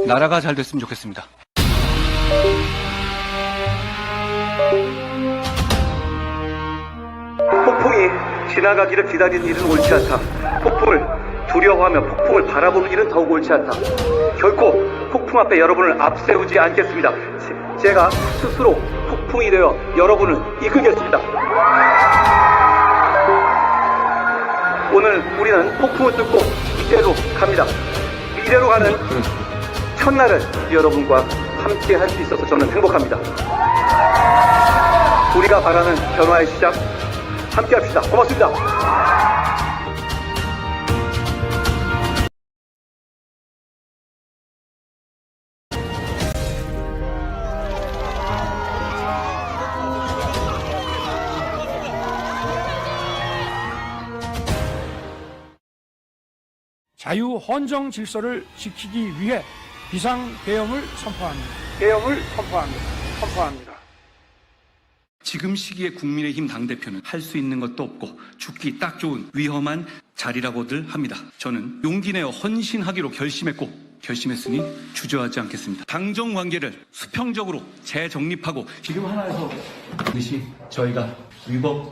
나라가 잘 됐으면 좋겠습니다. 폭풍이 지나가기를 기다리는 일은 옳지 않다. 폭풍을 두려워하며 폭풍을 바라보는 일은 더욱 옳지 않다. 결코 폭풍 앞에 여러분을 앞세우지 않겠습니다. 제가 스스로 폭풍이 되어 여러분을 이끌겠습니다. 오늘 우리는 폭풍을 뚫고 미래로 갑니다. 미래로 가는 첫날을 여러분과 함께 할 수 있어서 저는 행복합니다. 우리가 바라는 변화의 시작 함께 합시다. 고맙습니다. 자유 헌정 질서를 지키기 위해 비상계엄을 선포합니다. 선포합니다. 지금 시기에 국민의힘 당대표는 할 수 있는 것도 없고 죽기 딱 좋은 위험한 자리라고들 합니다. 저는 용기 내어 헌신하기로 결심했으니 주저하지 않겠습니다. 당정 관계를 수평적으로 재정립하고 지금 하나에서 반드시 저희가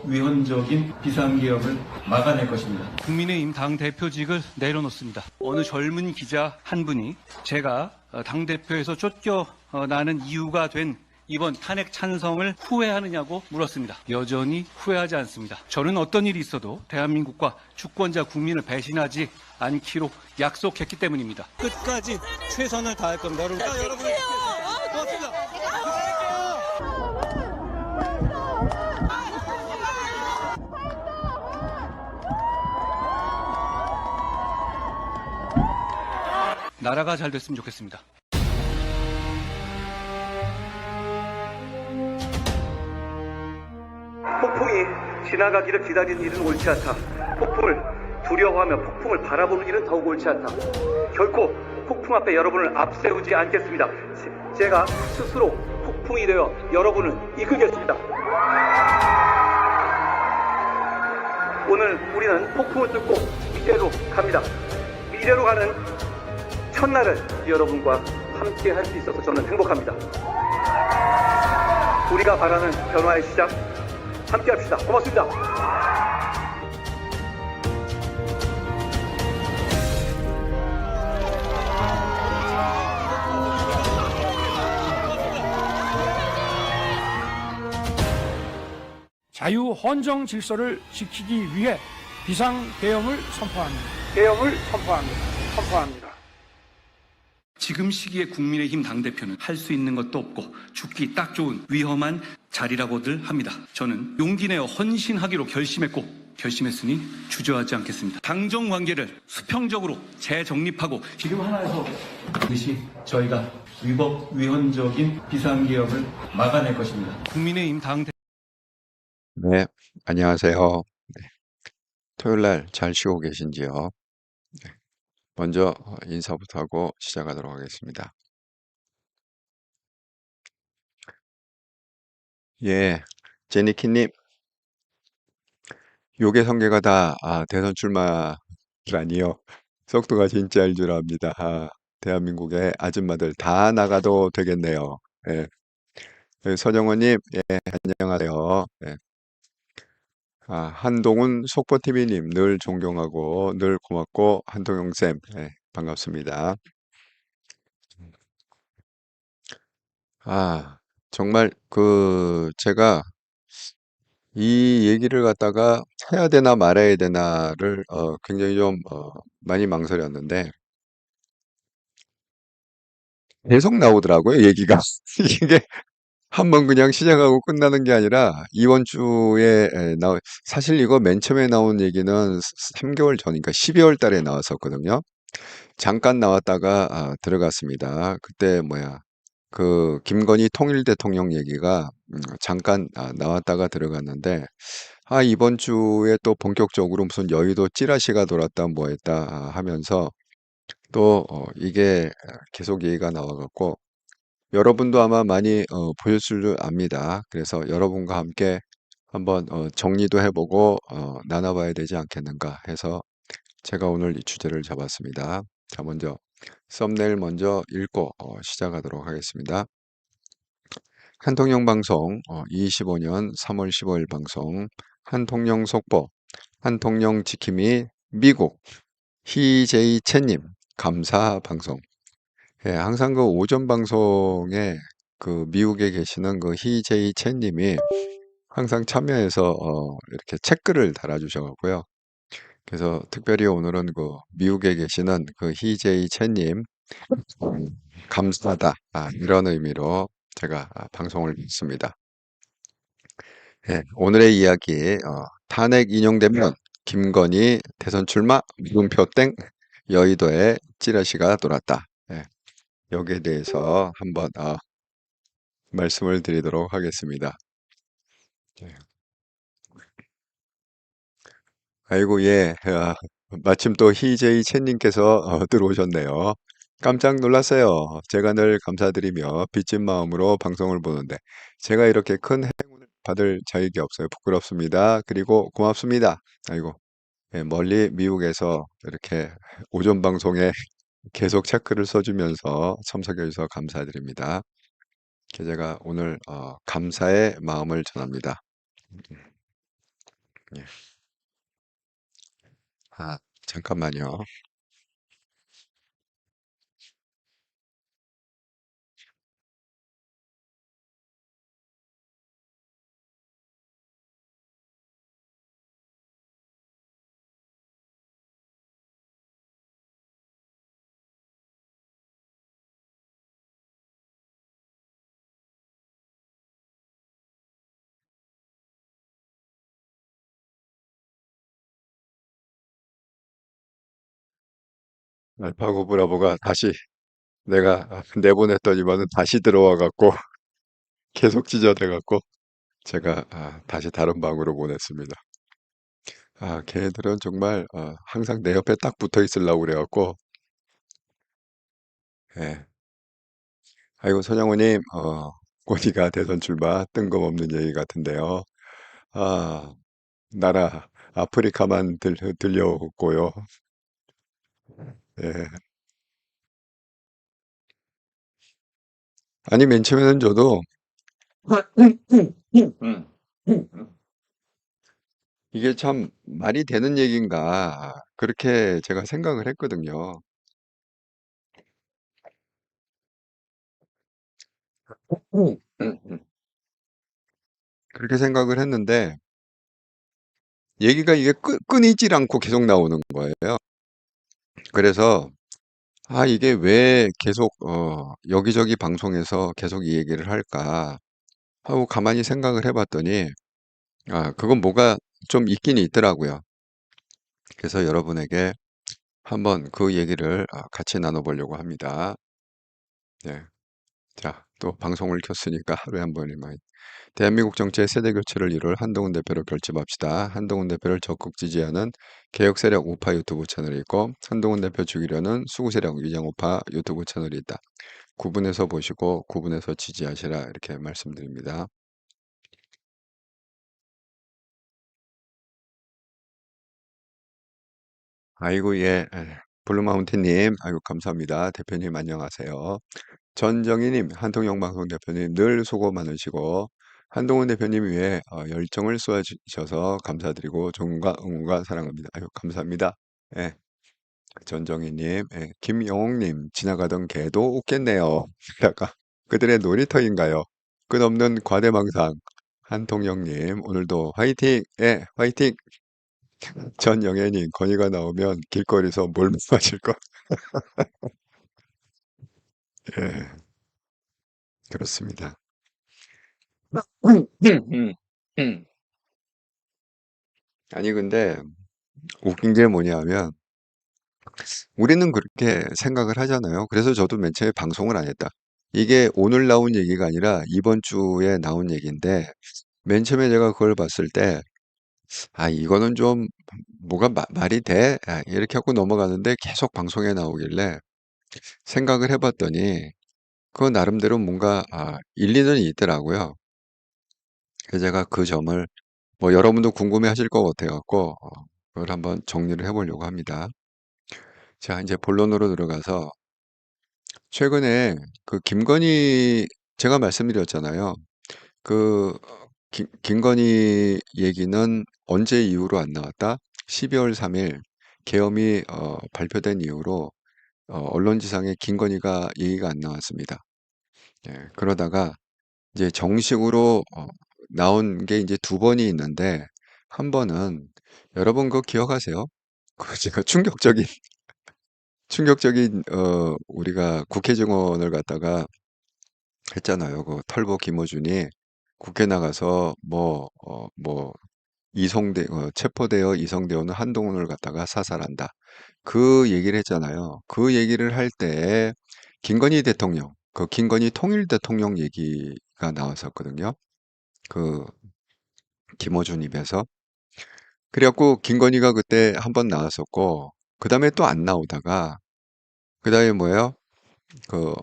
위헌적인 비상계엄을 막아낼 것입니다. 국민의힘 당대표직을 내려놓습니다. 어느 젊은 기자 한 분이 제가 당대표에서 쫓겨나는 이유가 된 이번 탄핵 찬성을 후회하느냐고 물었습니다. 여전히 후회하지 않습니다. 저는 어떤 일이 있어도 대한민국과 주권자 국민을 배신하지 않기로 약속했기 때문입니다. 끝까지 최선을 다할 겁니다. 여러분. 고맙습니다. 나라가 잘 됐으면 좋겠습니다. 폭풍이 지나가기를 기다리는 일은 옳지 않다. 폭풍을 두려워하며 폭풍을 바라보는 일은 더욱 옳지 않다. 결코 폭풍 앞에 여러분을 앞세우지 않겠습니다. 제가 스스로 폭풍이 되어 여러분을 이끌겠습니다. 오늘 우리는 폭풍을 뚫고 미래로 갑니다. 미래로 가는 첫날을 여러분과 함께 할 수 있어서 저는 행복합니다. 우리가 바라는 변화의 시작 함께 합시다. 고맙습니다. 자유 헌정 질서를 지키기 위해 비상계엄을 선포합니다. 선포합니다. 지금 시기에 국민의힘 당대표는 할 수 있는 것도 없고 죽기 딱 좋은 위험한 자리라고들 합니다. 저는 용기 내어 헌신하기로 결심했으니 주저하지 않겠습니다. 당정 관계를 수평적으로 재정립하고 지금 하나에서 반드시 저희가 위헌적인 비상계엄을 막아낼 것입니다. 국민의힘 당대표 네, 안녕하세요. 네, 토요일 날 잘 쉬고 계신지요? 네, 먼저 인사부터 하고 시작하도록 하겠습니다. 예, 제니키님, 요게 성계가 다 대선 출마라니요. 속도가 진짜일 줄 압니다. 대한민국의 아줌마들 다 나가도 되겠네요. 예, 서정원님, 예, 안녕하세요. 예. 한동훈 속보TV님 늘 존경하고 늘 고맙고 한동용쌤 반갑습니다. 정말 제가 이 얘기를 갖다가 해야 되나 말아야 되나를 굉장히 좀 많이 망설였는데 계속 나오더라고요, 얘기가. 이게 한번 그냥 시작하고 끝나는 게 아니라 이번 주에 사실 이거 맨 처음에 나온 얘기는 3개월 전이니까 12월 달에 나왔었거든요. 잠깐 나왔다가 들어갔습니다. 그때 그 김건희 통일 대통령 얘기가 잠깐 나왔다가 들어갔는데 이번 주에 또 본격적으로 무슨 여의도 찌라시가 돌았다 뭐 했다 하면서 또 이게 계속 얘기가 나와갖고 여러분도 아마 많이 보셨을 줄 압니다. 그래서 여러분과 함께 한번 정리도 해보고 나눠봐야 되지 않겠는가 해서 제가 오늘 이 주제를 잡았습니다. 자, 먼저 썸네일 먼저 읽고 시작하도록 하겠습니다. 한통령 방송 25년 3월 15일 방송 한통령 속보 한통령 지킴이 미국 희제이 채님 감사 방송. 예, 항상 그 오전 방송에 그 미국에 계시는 그 희제이 채님이 항상 참여해서 이렇게 책글을 달아주셔가고요. 그래서 특별히 오늘은 그 미국에 계시는 그 희제이 채님 감사하다 이런 의미로 제가 방송을 했습니다. 예, 오늘의 이야기 탄핵 인용되면 김건희 대선 출마 물음표 땡 여의도에 찌라시가 돌았다. 예, 여기에 대해서 한번 말씀을 드리도록 하겠습니다. 예. 아이고 예, 마침 또 희제이 첸님께서 들어오셨네요. 깜짝 놀랐어요. 제가 늘 감사드리며 빚진 마음으로 방송을 보는데 제가 이렇게 큰 행운을 받을 자격이 없어요. 부끄럽습니다. 그리고 고맙습니다. 아이고 예, 멀리 미국에서 이렇게 오전 방송에 계속 체크를 써주면서 참석해 주셔서 감사드립니다. 제가 오늘 감사의 마음을 전합니다. 예. 잠깐만요. 알파고 브라보가 다시 내가 내보냈더니만은 다시 들어와 갖고 계속 찢어대 갖고 제가 다시 다른 방으로 보냈습니다. 걔들은 정말 항상 내 옆에 딱 붙어 있으려고 그래 갖고 예. 아이고 손영우님 권위가 대선 출마 뜬금없는 얘기 같은데요. 아 나라 아프리카만 들려오고요. 예. 아니 맨 처음에는 저도 이게 참 말이 되는 얘기인가 그렇게 제가 생각을 했거든요. 그렇게 생각을 했는데 얘기가 이게 끊이질 않고 계속 나오는 거예요. 그래서 이게 왜 계속 여기저기 방송에서 계속 이 얘기를 할까 하고 가만히 생각을 해봤더니 그건 뭐가 좀 있긴 있더라고요. 그래서 여러분에게 한번 그 얘기를 같이 나눠보려고 합니다. 네. 자, 또 방송을 켰으니까 하루에 한 번이면 대한민국 정치의 세대 교체를 이룰 한동훈 대표를 결집합시다. 한동훈 대표를 적극 지지하는 개혁 세력 우파 유튜브 채널이 있고 한동훈 대표 죽이려는 수구 세력 위장 우파 유튜브 채널이 있다. 구분해서 보시고 구분해서 지지하시라 이렇게 말씀드립니다. 아이고 예, 블루마운틴님 아이고 감사합니다. 대표님 안녕하세요. 전정희님 한통영 방송 대표님 늘 수고 많으시고 한동훈 대표님 위해 열정을 쏘아주셔서 감사드리고 존경과 응원과 사랑합니다. 아유 감사합니다. 예, 전정희님, 예, 김영옥님 지나가던 개도 웃겠네요. 약간 그들의 놀이터인가요? 끝없는 과대망상. 한통영님 오늘도 화이팅! 예, 화이팅! 전영애님 건의가 나오면 길거리에서 뭘 마실 것? 예, 그렇습니다. 아니 근데 웃긴 게 뭐냐면 우리는 그렇게 생각을 하잖아요. 그래서 저도 맨 처음에 방송을 안 했다. 이게 오늘 나온 얘기가 아니라 이번 주에 나온 얘기인데 맨 처음에 제가 그걸 봤을 때 이거는 좀 뭐가 말이 돼? 이렇게 하고 넘어가는데 계속 방송에 나오길래 생각을 해봤더니 그 나름대로 뭔가 일리는 있더라고요. 그래서 제가 그 점을 뭐 여러분도 궁금해 하실 것 같아 갖고 그걸 한번 정리를 해보려고 합니다. 자, 이제 본론으로 들어가서 최근에 그 김건희 제가 말씀드렸잖아요. 그 김건희 얘기는 언제 이후로 안 나왔다? 12월 3일 계엄이 발표된 이후로 언론지상에 김건희가 얘기가 안 나왔습니다. 예, 그러다가 이제 정식으로 나온 게 이제 두 번이 있는데 한 번은 여러분 그거 기억하세요? 그 제가 충격적인 우리가 국회 증언을 갖다가 했잖아요. 그 털보 김어준이 국회 나가서 체포되어 이송되어는 한동훈을 갖다가 사살한다. 그 얘기를 했잖아요. 그 얘기를 할 때 김건희 대통령, 그 김건희 통일 대통령 얘기가 나왔었거든요. 그 김어준 입에서. 그래갖고 김건희가 그때 한번 나왔었고, 그 다음에 또 안 나오다가, 그 다음에 뭐예요? 그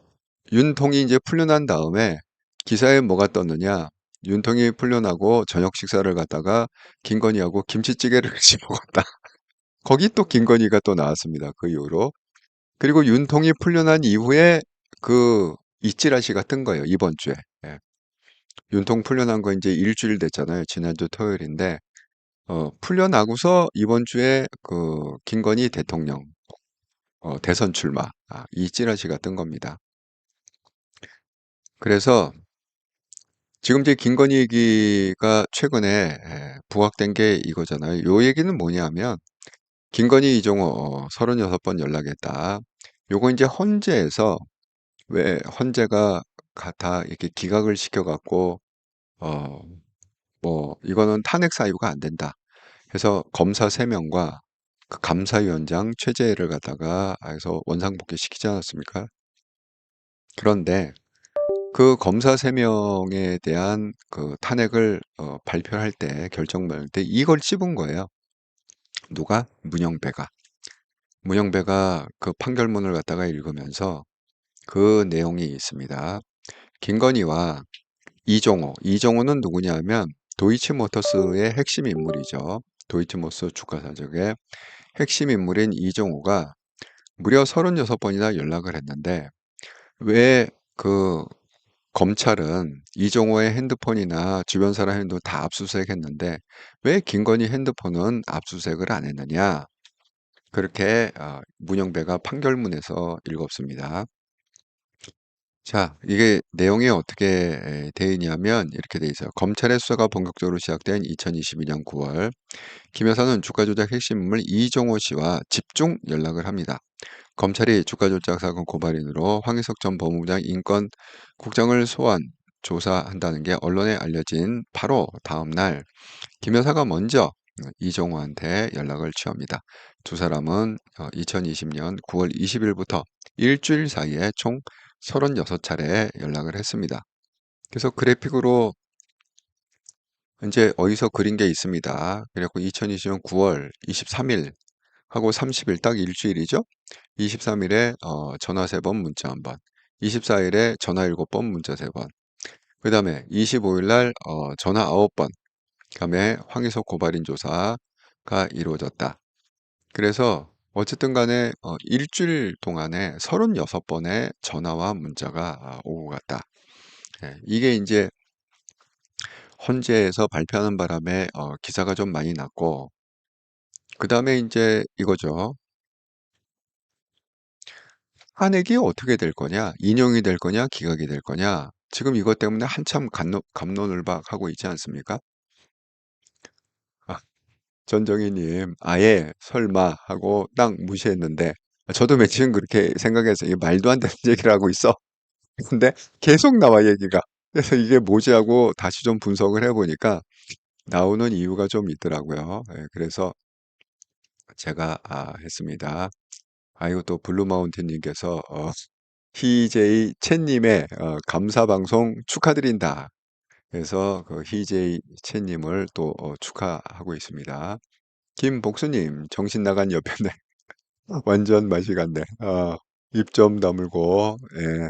윤통이 이제 풀려난 다음에 기사에 뭐가 떴느냐? 윤통이 풀려나고 저녁 식사를 갖다가 김건희하고 김치찌개를 같이 먹었다. 거기 또 김건희가 또 나왔습니다. 그 이후로. 그리고 윤통이 풀려난 이후에 그 이찌라시가 뜬 거예요. 이번 주에. 예. 윤통 풀려난 거 이제 일주일 됐잖아요. 지난주 토요일인데, 풀려나고서 이번 주에 그 김건희 대통령 대선 출마 이 찌라시가 뜬 겁니다. 그래서 지금 이제 김건희 얘기가 최근에 부각된 게 이거잖아요. 요 얘기는 뭐냐면 김건희 이종호 36번 연락했다. 요거 이제 헌재에서 왜 헌재가 다 이렇게 기각을 시켜갖고 어 이거는 탄핵 사유가 안 된다. 그래서 검사 3명과 그 감사위원장 최재해를 갖다가 해서 원상복귀 시키지 않았습니까? 그런데 그 검사 3명에 대한 그 탄핵을 발표할 때 결정할 때 이걸 찝은 거예요. 누가? 문영배가. 문영배가 그 판결문을 갖다가 읽으면서 그 내용이 있습니다. 김건희와 이종호는 누구냐면 도이치모터스의 핵심 인물이죠. 도이치모터스 주가 사적의 핵심 인물인 이종호가 무려 36번이나 연락을 했는데 왜 검찰은 이종호의 핸드폰이나 주변 사람 핸드폰 다 압수수색했는데 왜 김건희 핸드폰은 압수수색을 안 했느냐? 그렇게 문영배가 판결문에서 읽었습니다. 자, 이게 내용이 어떻게 돼 있냐면 이렇게 돼 있어요. 검찰의 수사가 본격적으로 시작된 2022년 9월 김 여사는 주가 조작 핵심 인물 이종호 씨와 집중 연락을 합니다. 검찰이 주가 조작 사건 고발인으로 황희석 전 법무부장 인권국장을 소환 조사한다는 게 언론에 알려진 바로 다음 날 김 여사가 먼저 이종호한테 연락을 취합니다. 두 사람은 2020년 9월 20일부터 일주일 사이에 총 36차례 연락을 했습니다. 그래서 그래픽으로 이제 어디서 그린 게 있습니다. 그래갖고 2020년 9월 23일 하고 30일 딱 일주일이죠. 23일에 전화 3번, 문자 1번. 24일에 전화 7번, 문자 3번. 그 다음에 25일 날 전화 9번. 그 다음에 황희석 고발인 조사가 이루어졌다. 그래서 어쨌든 간에 일주일 동안에 36번의 전화와 문자가 오고 갔다. 예, 이게 이제 헌재에서 발표하는 바람에 기사가 좀 많이 났고, 그 다음에 이제 이거죠. 탄핵이 어떻게 될 거냐, 인용이 될 거냐, 기각이 될 거냐. 지금 이것 때문에 한참 갑론을박하고 있지 않습니까? 아, 전정희님, 아예 설마 하고 딱 무시했는데, 저도 며칠은 그렇게 생각해서 이게 말도 안 되는 얘기를 하고 있어. 근데 계속 나와 얘기가. 그래서 이게 뭐지 하고 다시 좀 분석을 해보니까 나오는 이유가 좀 있더라고요. 예, 그래서 제가 했습니다. 아이고 또 블루마운틴님께서 희제이 첸님의 감사 방송 축하드린다. 그래서 그 희제이 첸님을 또 축하하고 있습니다. 김복수님 정신 나간 옆에네. 완전 맛이 갔네. 입 좀 다물고 예.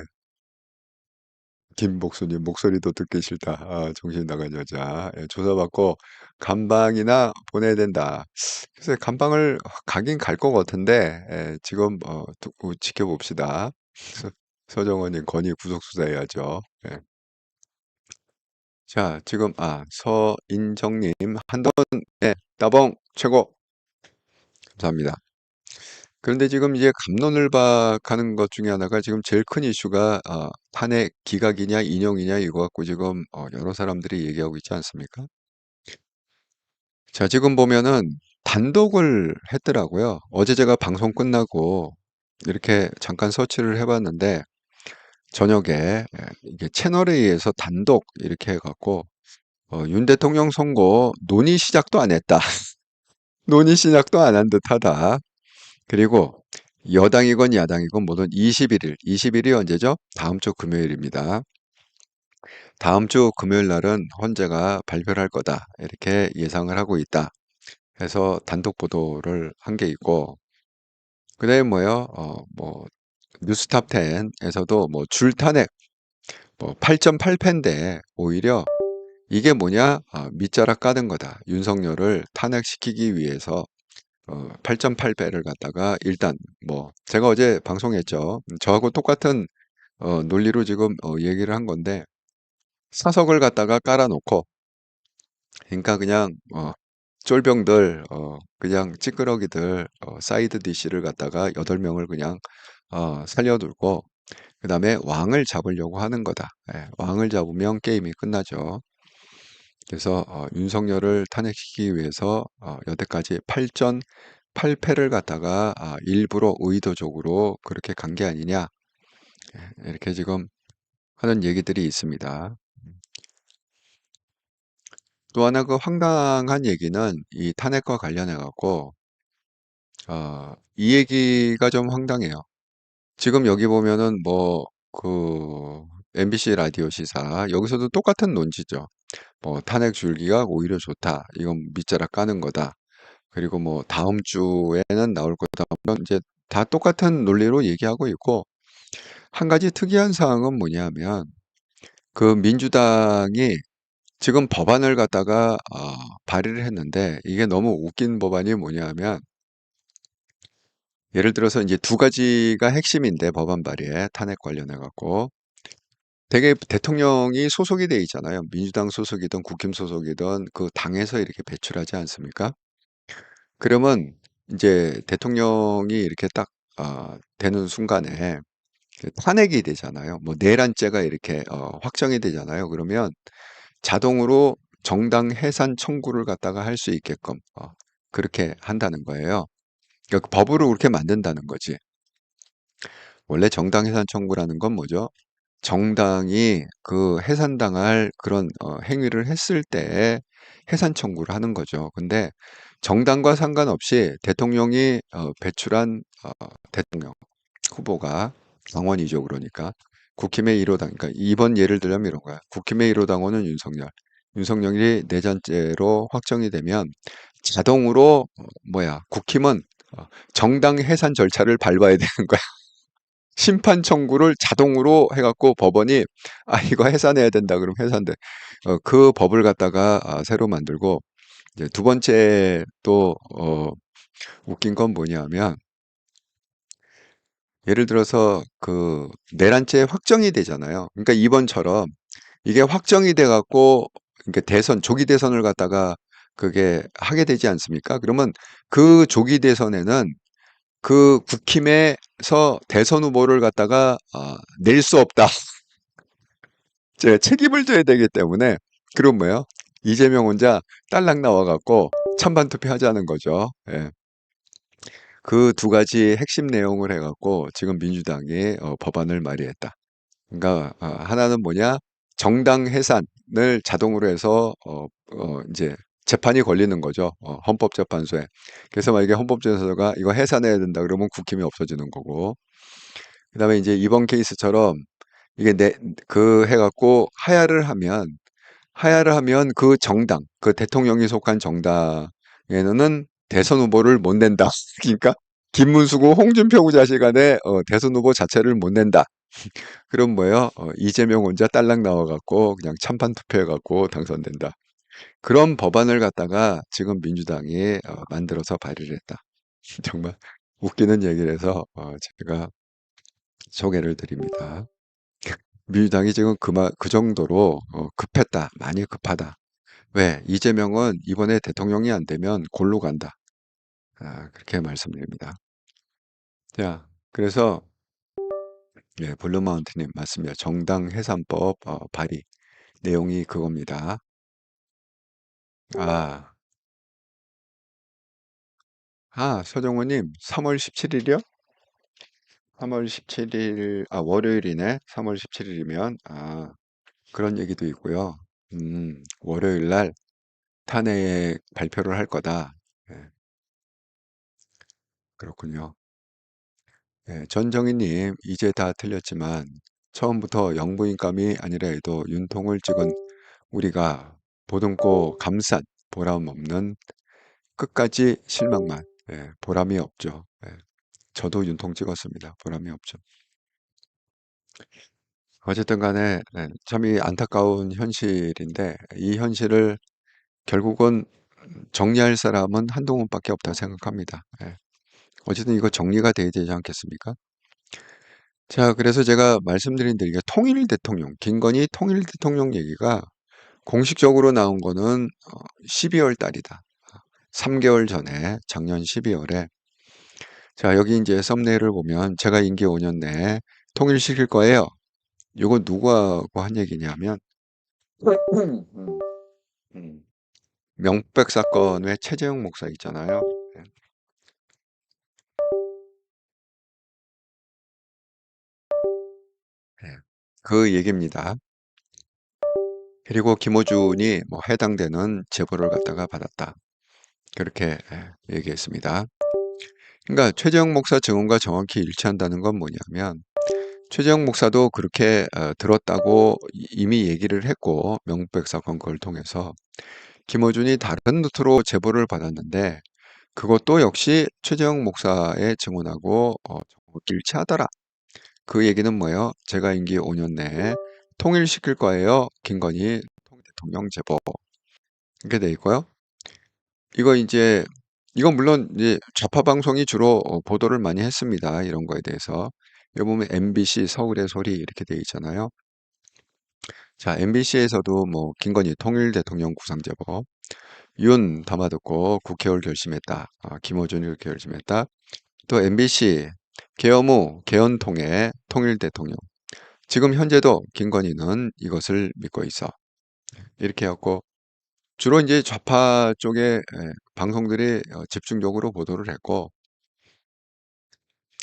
김복수님 목소리도 듣기 싫다. 정신 나간 여자. 예, 조사받고 감방이나 보내야 된다. 글쎄 감방을 가긴 갈 것 같은데 지금 지켜봅시다. 서정원님 건의 구속수사해야죠. 예. 자, 지금, 서인정님, 한번, 예, 따봉, 최고. 감사합니다. 그런데 지금 이제 갑론을박하는 것 중에 하나가 지금 제일 큰 이슈가, 탄핵 기각이냐, 인용이냐, 이거 갖고 지금, 여러 사람들이 얘기하고 있지 않습니까? 자, 지금 보면은 단독을 했더라고요. 어제 제가 방송 끝나고 이렇게 잠깐 서치를 해봤는데, 저녁에 이게 채널A에서 단독 이렇게 해갖고 윤 대통령 선거 논의 시작도 안 했다. 논의 시작도 안 한 듯하다. 그리고 여당이건 야당이건 뭐든 21일이 언제죠? 다음 주 금요일입니다. 다음 주 금요일 날은 헌재가 발표를 할 거다. 이렇게 예상을 하고 있다. 해서 단독 보도를 한 게 있고, 그다음에 뭐요? 뭐 뉴스탑 10에서도 뭐 줄탄핵 뭐 8.8패인데 오히려 이게 뭐냐? 밑자락 까는 거다. 윤석열을 탄핵시키기 위해서 8.8배를 갖다가 일단 뭐 제가 어제 방송했죠. 저하고 똑같은 논리로 지금 얘기를 한 건데 사석을 갖다가 깔아놓고 그러니까 그냥 쫄병들 그냥 찌끄러기들 사이드 디시를 갖다가 8명을 그냥 살려둘고 그다음에 왕을 잡으려고 하는 거다. 예, 왕을 잡으면 게임이 끝나죠. 그래서 윤석열을 탄핵시키기 위해서 여태까지 8패를 갖다가 일부러 의도적으로 그렇게 간 게 아니냐 이렇게 지금 하는 얘기들이 있습니다. 또 하나 그 황당한 얘기는 이 탄핵과 관련해 갖고 이 얘기가 좀 황당해요. 지금 여기 보면은 뭐 그 MBC 라디오 시사 여기서도 똑같은 논지죠. 뭐 탄핵 줄기가 오히려 좋다. 이건 밑자락 까는 거다. 그리고 뭐 다음 주에는 나올 거다. 물론 이제 다 똑같은 논리로 얘기하고 있고 한 가지 특이한 사항은 뭐냐면 그 민주당이 지금 법안을 갖다가 발의를 했는데 이게 너무 웃긴 법안이 뭐냐면 예를 들어서 이제 두 가지가 핵심인데 법안 발의에 탄핵 관련해 갖고 되게 대통령이 소속이 돼 있잖아요. 민주당 소속이든 국힘 소속이든 그 당에서 이렇게 배출하지 않습니까? 그러면 이제 대통령이 이렇게 딱 되는 순간에 그 탄핵이 되잖아요. 뭐 내란죄가 이렇게 확정이 되잖아요. 그러면 자동으로 정당 해산 청구를 갖다가 할 수 있게끔 그렇게 한다는 거예요. 그러니까 그 법으로 그렇게 만든다는 거지. 원래 정당 해산 청구라는 건 뭐죠? 정당이 그 해산당할 그런 행위를 했을 때 해산 청구를 하는 거죠. 근데 정당과 상관없이 대통령이 배출한 대통령 후보가 당원이죠. 그러니까 국힘의 1호 당, 그러니까 이번 예를 들자면 이런 거야. 국힘의 1호 당원은 윤석열. 윤석열이 내전죄로 확정이 되면 자동으로 국힘은 정당 해산 절차를 밟아야 되는 거야. 심판 청구를 자동으로 해갖고 법원이 이거 해산해야 된다 그러면 해산돼. 그 법을 갖다가 새로 만들고 이제 두 번째 또 웃긴 건 뭐냐면 예를 들어서 그 내란죄 확정이 되잖아요. 그러니까 이번처럼 이게 확정이 돼갖고 그러니까 대선 조기 대선을 갖다가 그게 하게 되지 않습니까? 그러면 그 조기 대선에는 그 국힘에서 대선 후보를 갖다가 낼 수 없다. 제가 책임을 져야 되기 때문에 그럼 뭐예요? 이재명 혼자 딸랑 나와갖고 찬반 투표하자는 거죠. 예. 그 두 가지 핵심 내용을 해갖고 지금 민주당이 법안을 발의했다. 그러니까 하나는 뭐냐? 정당 해산을 자동으로 해서 이제 재판이 걸리는 거죠. 헌법재판소에. 그래서 만약에 헌법재판소가 이거 해산해야 된다 그러면 국힘이 없어지는 거고. 그다음에 이제 이번 케이스처럼 이게 그 해갖고 하야를 하면 그 정당, 그 대통령이 속한 정당에는 대선 후보를 못 낸다. 그러니까 김문수고 홍준표 후자식 간에 대선 후보 자체를 못 낸다. 그럼 뭐예요? 이재명 혼자 딸랑 나와갖고 그냥 찬반 투표해갖고 당선된다. 그런 법안을 갖다가 지금 민주당이 만들어서 발의를 했다. 정말 웃기는 얘기를 해서 제가 소개를 드립니다. 민주당이 지금 그 정도로 급했다. 많이 급하다. 왜? 이재명은 이번에 대통령이 안 되면 골로 간다. 그렇게 말씀드립니다. 자, 그래서 예, 블루마운트님 맞습니다. 정당 해산법 발의 내용이 그겁니다. 아, 서정호님 3월 17일이요? 3월 17일, 월요일이네. 3월 17일이면, 그런 얘기도 있고요. 월요일 날 탄핵 발표를 할 거다. 예, 그렇군요. 예, 전정희님, 이제 다 틀렸지만, 처음부터 영부인감이 아니라 해도 윤통을 찍은 우리가 보듬고 감싼 보람 없는 끝까지 실망만, 예, 보람이 없죠. 예, 저도 윤통 찍었습니다. 보람이 없죠. 어쨌든 간에 참이 안타까운 현실인데 이 현실을 결국은 정리할 사람은 한동훈밖에 없다 생각합니다. 예. 어쨌든 이거 정리가 돼야 되지 않겠습니까? 자, 그래서 제가 말씀드린 대로 이게 통일 대통령, 김건희 통일 대통령 얘기가 공식적으로 나온 거는 12월 달이다. 3개월 전에 작년 12월에 자, 여기 이제 썸네일을 보면 제가 임기 5년 내에 통일시킬 거예요. 이거 누구하고 한 얘기냐면 음, 명백 사건의 최재형 목사 있잖아요. 예, 예. 그 얘기입니다. 그리고 김어준이 뭐 해당되는 제보를 갖다가 받았다. 그렇게 얘기했습니다. 그러니까 최재형 목사 증언과 정확히 일치한다는 건 뭐냐면 최재형 목사도 그렇게 들었다고 이미 얘기를 했고 명백 사건 그걸 통해서 김어준이 다른 루트로 제보를 받았는데 그것도 역시 최재형 목사의 증언하고 일치하더라. 그 얘기는 뭐예요? 제가 임기 5년 내에 통일시킬 거예요. 김건희 대통령 제보. 이렇게 돼 있고요. 이거 이제 이건 물론 이제 좌파 방송이 주로 보도를 많이 했습니다. 이런 거에 대해서. 여기 보면 MBC 서울의 소리 이렇게 돼 있잖아요. 자, MBC에서도 뭐 김건희 통일 대통령 구상 제보, 윤 담아듣고 국회의원 결심했다. 김어준이 이렇게 결심했다. 또 MBC 계엄후 개헌통해 통일 대통령. 지금 현재도 김건희는 이것을 믿고 있어. 이렇게 해갖고 주로 이제 좌파 쪽의 방송들이 집중적으로 보도를 했고,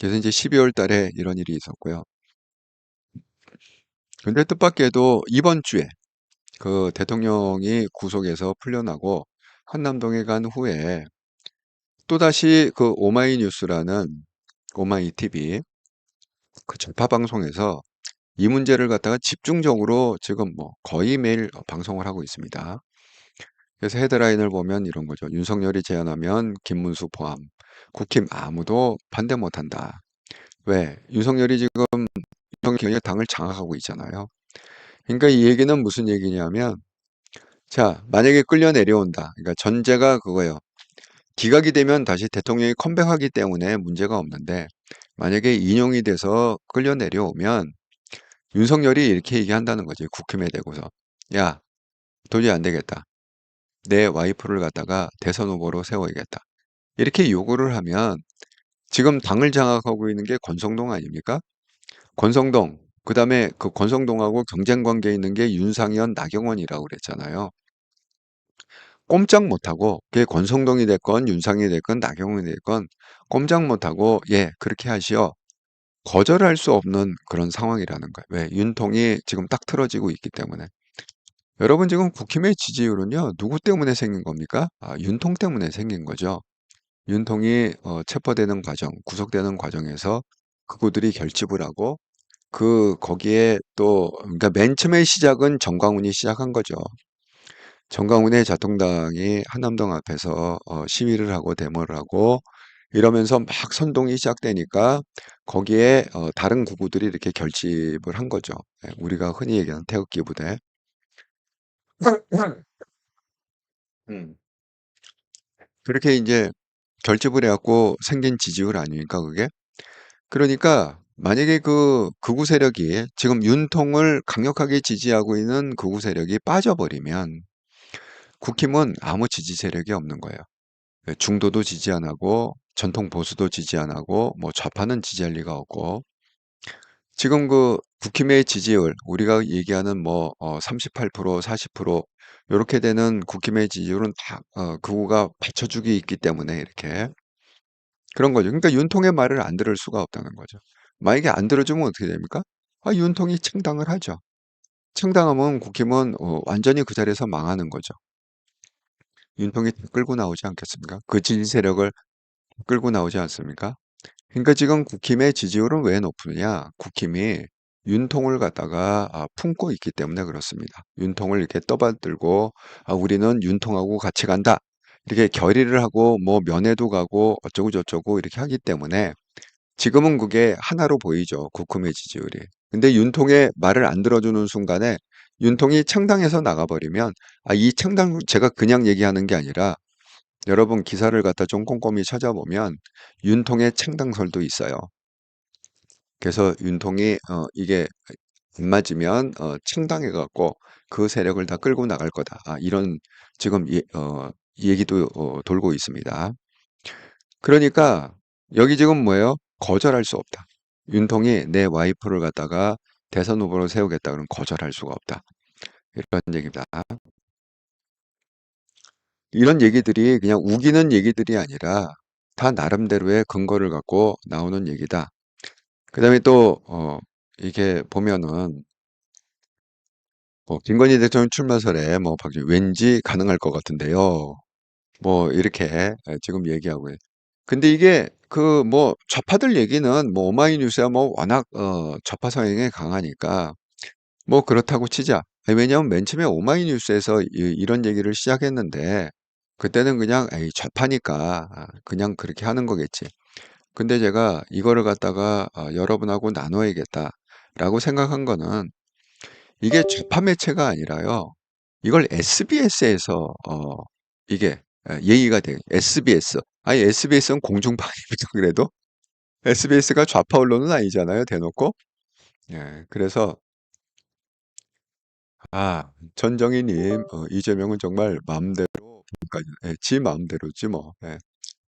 그래서 이제 12월 달에 이런 일이 있었고요. 근데 뜻밖에도 이번 주에 그 대통령이 구속에서 풀려나고 한남동에 간 후에 또다시 그 오마이뉴스라는 오마이TV 그 좌파 방송에서 이 문제를 갖다가 집중적으로 지금 뭐 거의 매일 방송을 하고 있습니다. 그래서 헤드라인을 보면 이런 거죠. 윤석열이 제안하면 김문수 포함 국힘 아무도 반대 못한다. 왜? 윤석열이 지금 윤석열이 당을 장악하고 있잖아요. 그러니까 이 얘기는 무슨 얘기냐면 자, 만약에 끌려 내려온다. 그러니까 전제가 그거예요. 기각이 되면 다시 대통령이 컴백하기 때문에 문제가 없는데 만약에 인용이 돼서 끌려 내려오면 윤석열이 이렇게 얘기한다는 거지. 국힘에 대고서. 야, 도저히 안 되겠다. 내 와이프를 갖다가 대선 후보로 세워야겠다. 이렇게 요구를 하면 지금 당을 장악하고 있는 게 권성동 아닙니까? 권성동, 그 다음에 그 권성동하고 경쟁 관계에 있는 게 윤상현, 나경원이라고 그랬잖아요. 꼼짝 못하고 그게 권성동이 됐건 윤상이 됐건 나경원이 됐건 꼼짝 못하고 예, 그렇게 하시오. 거절할 수 없는 그런 상황이라는 거예요. 왜? 윤통이 지금 딱 틀어지고 있기 때문에. 여러분 지금 국힘의 지지율은요, 누구 때문에 생긴 겁니까? 윤통 때문에 생긴 거죠. 윤통이 체포되는 과정, 구속되는 과정에서 그구들이 결집을 하고 거기에 또 그러니까 맨 처음에 시작은 정광훈이 시작한 거죠. 정광훈의 자통당이 한남동 앞에서 시위를 하고 데모를 하고 이러면서 막 선동이 시작되니까 거기에 다른 구구들이 이렇게 결집을 한 거죠. 예, 우리가 흔히 얘기하는 태극기 부대. 음. 그렇게 이제 결집을 해갖고 생긴 지지율 아닙니까, 그게? 그러니까 만약에 그 극우 세력이 지금 윤통을 강력하게 지지하고 있는 극우 세력이 빠져버리면 국힘은 아무 지지 세력이 없는 거예요. 중도도 지지 안 하고 전통 보수도 지지 안 하고 뭐 좌파는 지지할 리가 없고 지금 그 국힘의 지지율 우리가 얘기하는 뭐 38%, 40% 이렇게 되는 국힘의 지지율은 다 극우가 받쳐주기 있기 때문에 이렇게 그런 거죠. 그러니까 윤통의 말을 안 들을 수가 없다는 거죠. 만약에 안 들어주면 어떻게 됩니까? 윤통이 창당을 하죠. 창당하면 국힘은 완전히 그 자리에서 망하는 거죠. 윤통이 끌고 나오지 않겠습니까? 그 지지 세력을 끌고 나오지 않습니까? 그러니까 지금 국힘의 지지율은 왜 높으냐? 국힘이 윤통을 갖다가 품고 있기 때문에 그렇습니다. 윤통을 이렇게 떠받들고 우리는 윤통하고 같이 간다. 이렇게 결의를 하고 뭐 면회도 가고 어쩌고 저쩌고 이렇게 하기 때문에 지금은 그게 하나로 보이죠. 국힘의 지지율이. 근데 윤통의 말을 안 들어주는 순간에 윤통이 창당해서 나가버리면 이 창당 제가 그냥 얘기하는 게 아니라 여러분 기사를 갖다 좀 꼼꼼히 찾아보면 윤통의 창당설도 있어요. 그래서 윤통이 이게 안 맞으면 창당해갖고 그 세력을 다 끌고 나갈 거다. 이런 지금 얘기도 돌고 있습니다. 그러니까 여기 지금 뭐예요? 거절할 수 없다. 윤통이 내 와이프를 갖다가 대선 후보로 세우겠다 그러면 거절할 수가 없다. 이런 얘기입니다. 이런 얘기들이 그냥 우기는 얘기들이 아니라 다 나름대로의 근거를 갖고 나오는 얘기다. 그다음에 또 이게 보면은 뭐 김건희 대통령 출마설에 뭐 왠지 가능할 것 같은데요. 뭐 이렇게 지금 얘기하고 근데 이게 그 뭐 좌파들 얘기는 뭐 오마이뉴스야 뭐 워낙 좌파 성향이 강하니까 뭐 그렇다고 치자. 왜냐하면 맨 처음에 오마이뉴스에서 이런 얘기를 시작했는데 그때는 그냥 에이 좌파니까 그냥 그렇게 하는 거겠지. 근데 제가 이거를 갖다가 여러분하고 나눠야겠다라고 생각한 거는 이게 좌파 매체가 아니라요. 이걸 SBS에서 이게 얘기가 돼요. SBS. 아니 SBS는 공중파입니다. 그래도 SBS가 좌파 언론은 아니잖아요. 대놓고. 예, 그래서 전정희님, 이재명은 정말 마음대로, 지 마음대로지 뭐. 예.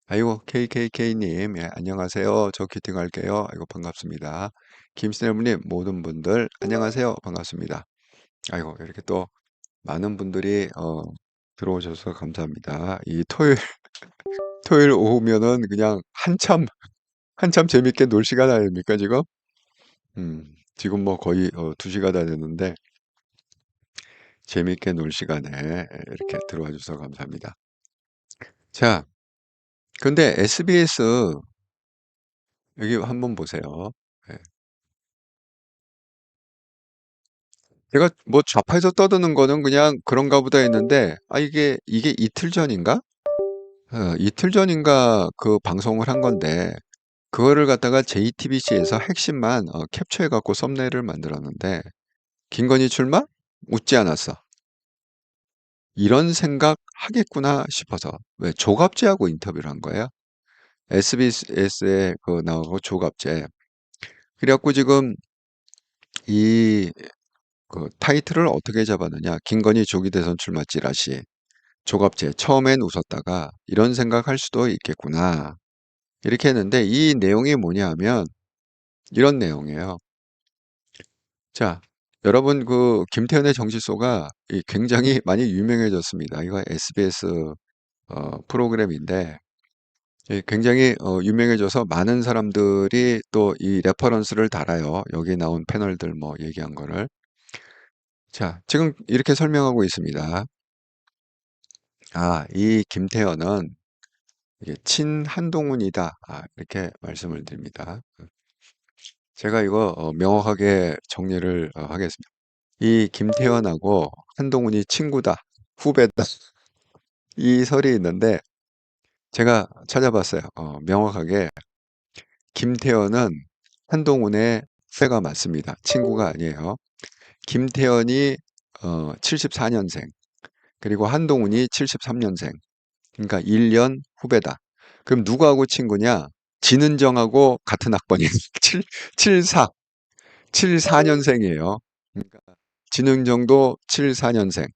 아이고, KKK님, 예, 안녕하세요. 저 큐팅할게요. 아이고, 반갑습니다. 김신혜님, 모든 분들, 안녕하세요. 반갑습니다. 아이고, 이렇게 또 많은 분들이, 들어오셔서 감사합니다. 이 토요일 오후면은 그냥 한참 재밌게 놀 시간 아닙니까, 지금? 지금 뭐 거의 2시가 다 됐는데, 재밌게 놀 시간에 이렇게 들어와 주셔서 감사합니다. 자, 근데 SBS 여기 한번 보세요. 예. 제가 뭐 좌파에서 떠드는 거는 그냥 그런가 보다 했는데, 이게 이틀 전인가? 이틀 전인가 그 방송을 한 건데, 그거를 갖다가 JTBC에서 핵심만 캡처해갖고 썸네일을 만들었는데, 김건희 출마? 웃지 않았어. 이런 생각 하겠구나 싶어서. 왜? 조갑제하고 인터뷰를 한 거예요. SBS에 그 나오고 조갑제. 그래갖고 지금 이 그 타이틀을 어떻게 잡았느냐. 김건희 조기 대선 출마 찌라시. 조갑제. 처음엔 웃었다가 이런 생각할 수도 있겠구나. 이렇게 했는데 이 내용이 뭐냐 하면 이런 내용이에요. 자, 여러분 그 김태현의 정치소가 굉장히 많이 유명해졌습니다. 이거 SBS 프로그램인데 굉장히 유명해져서 많은 사람들이 또 이 레퍼런스를 달아요. 여기 나온 패널들 뭐 얘기한 거를. 자, 지금 이렇게 설명하고 있습니다. 이 김태현은 이게 친한동훈이다. 이렇게 말씀을 드립니다. 제가 이거 명확하게 정리를 하겠습니다. 이 김태현하고 한동훈이 친구다, 후배다. 이 설이 있는데 제가 찾아봤어요. 명확하게 김태현은 한동훈의 후배가 맞습니다. 친구가 아니에요. 김태현이 74년생, 그리고 한동훈이 73년생. 그러니까 1년 후배다. 그럼 누구하고 친구냐? 진은정하고 같은 학번이에요. 74, 74년생이에요. 그러니까 진은정도 74년생,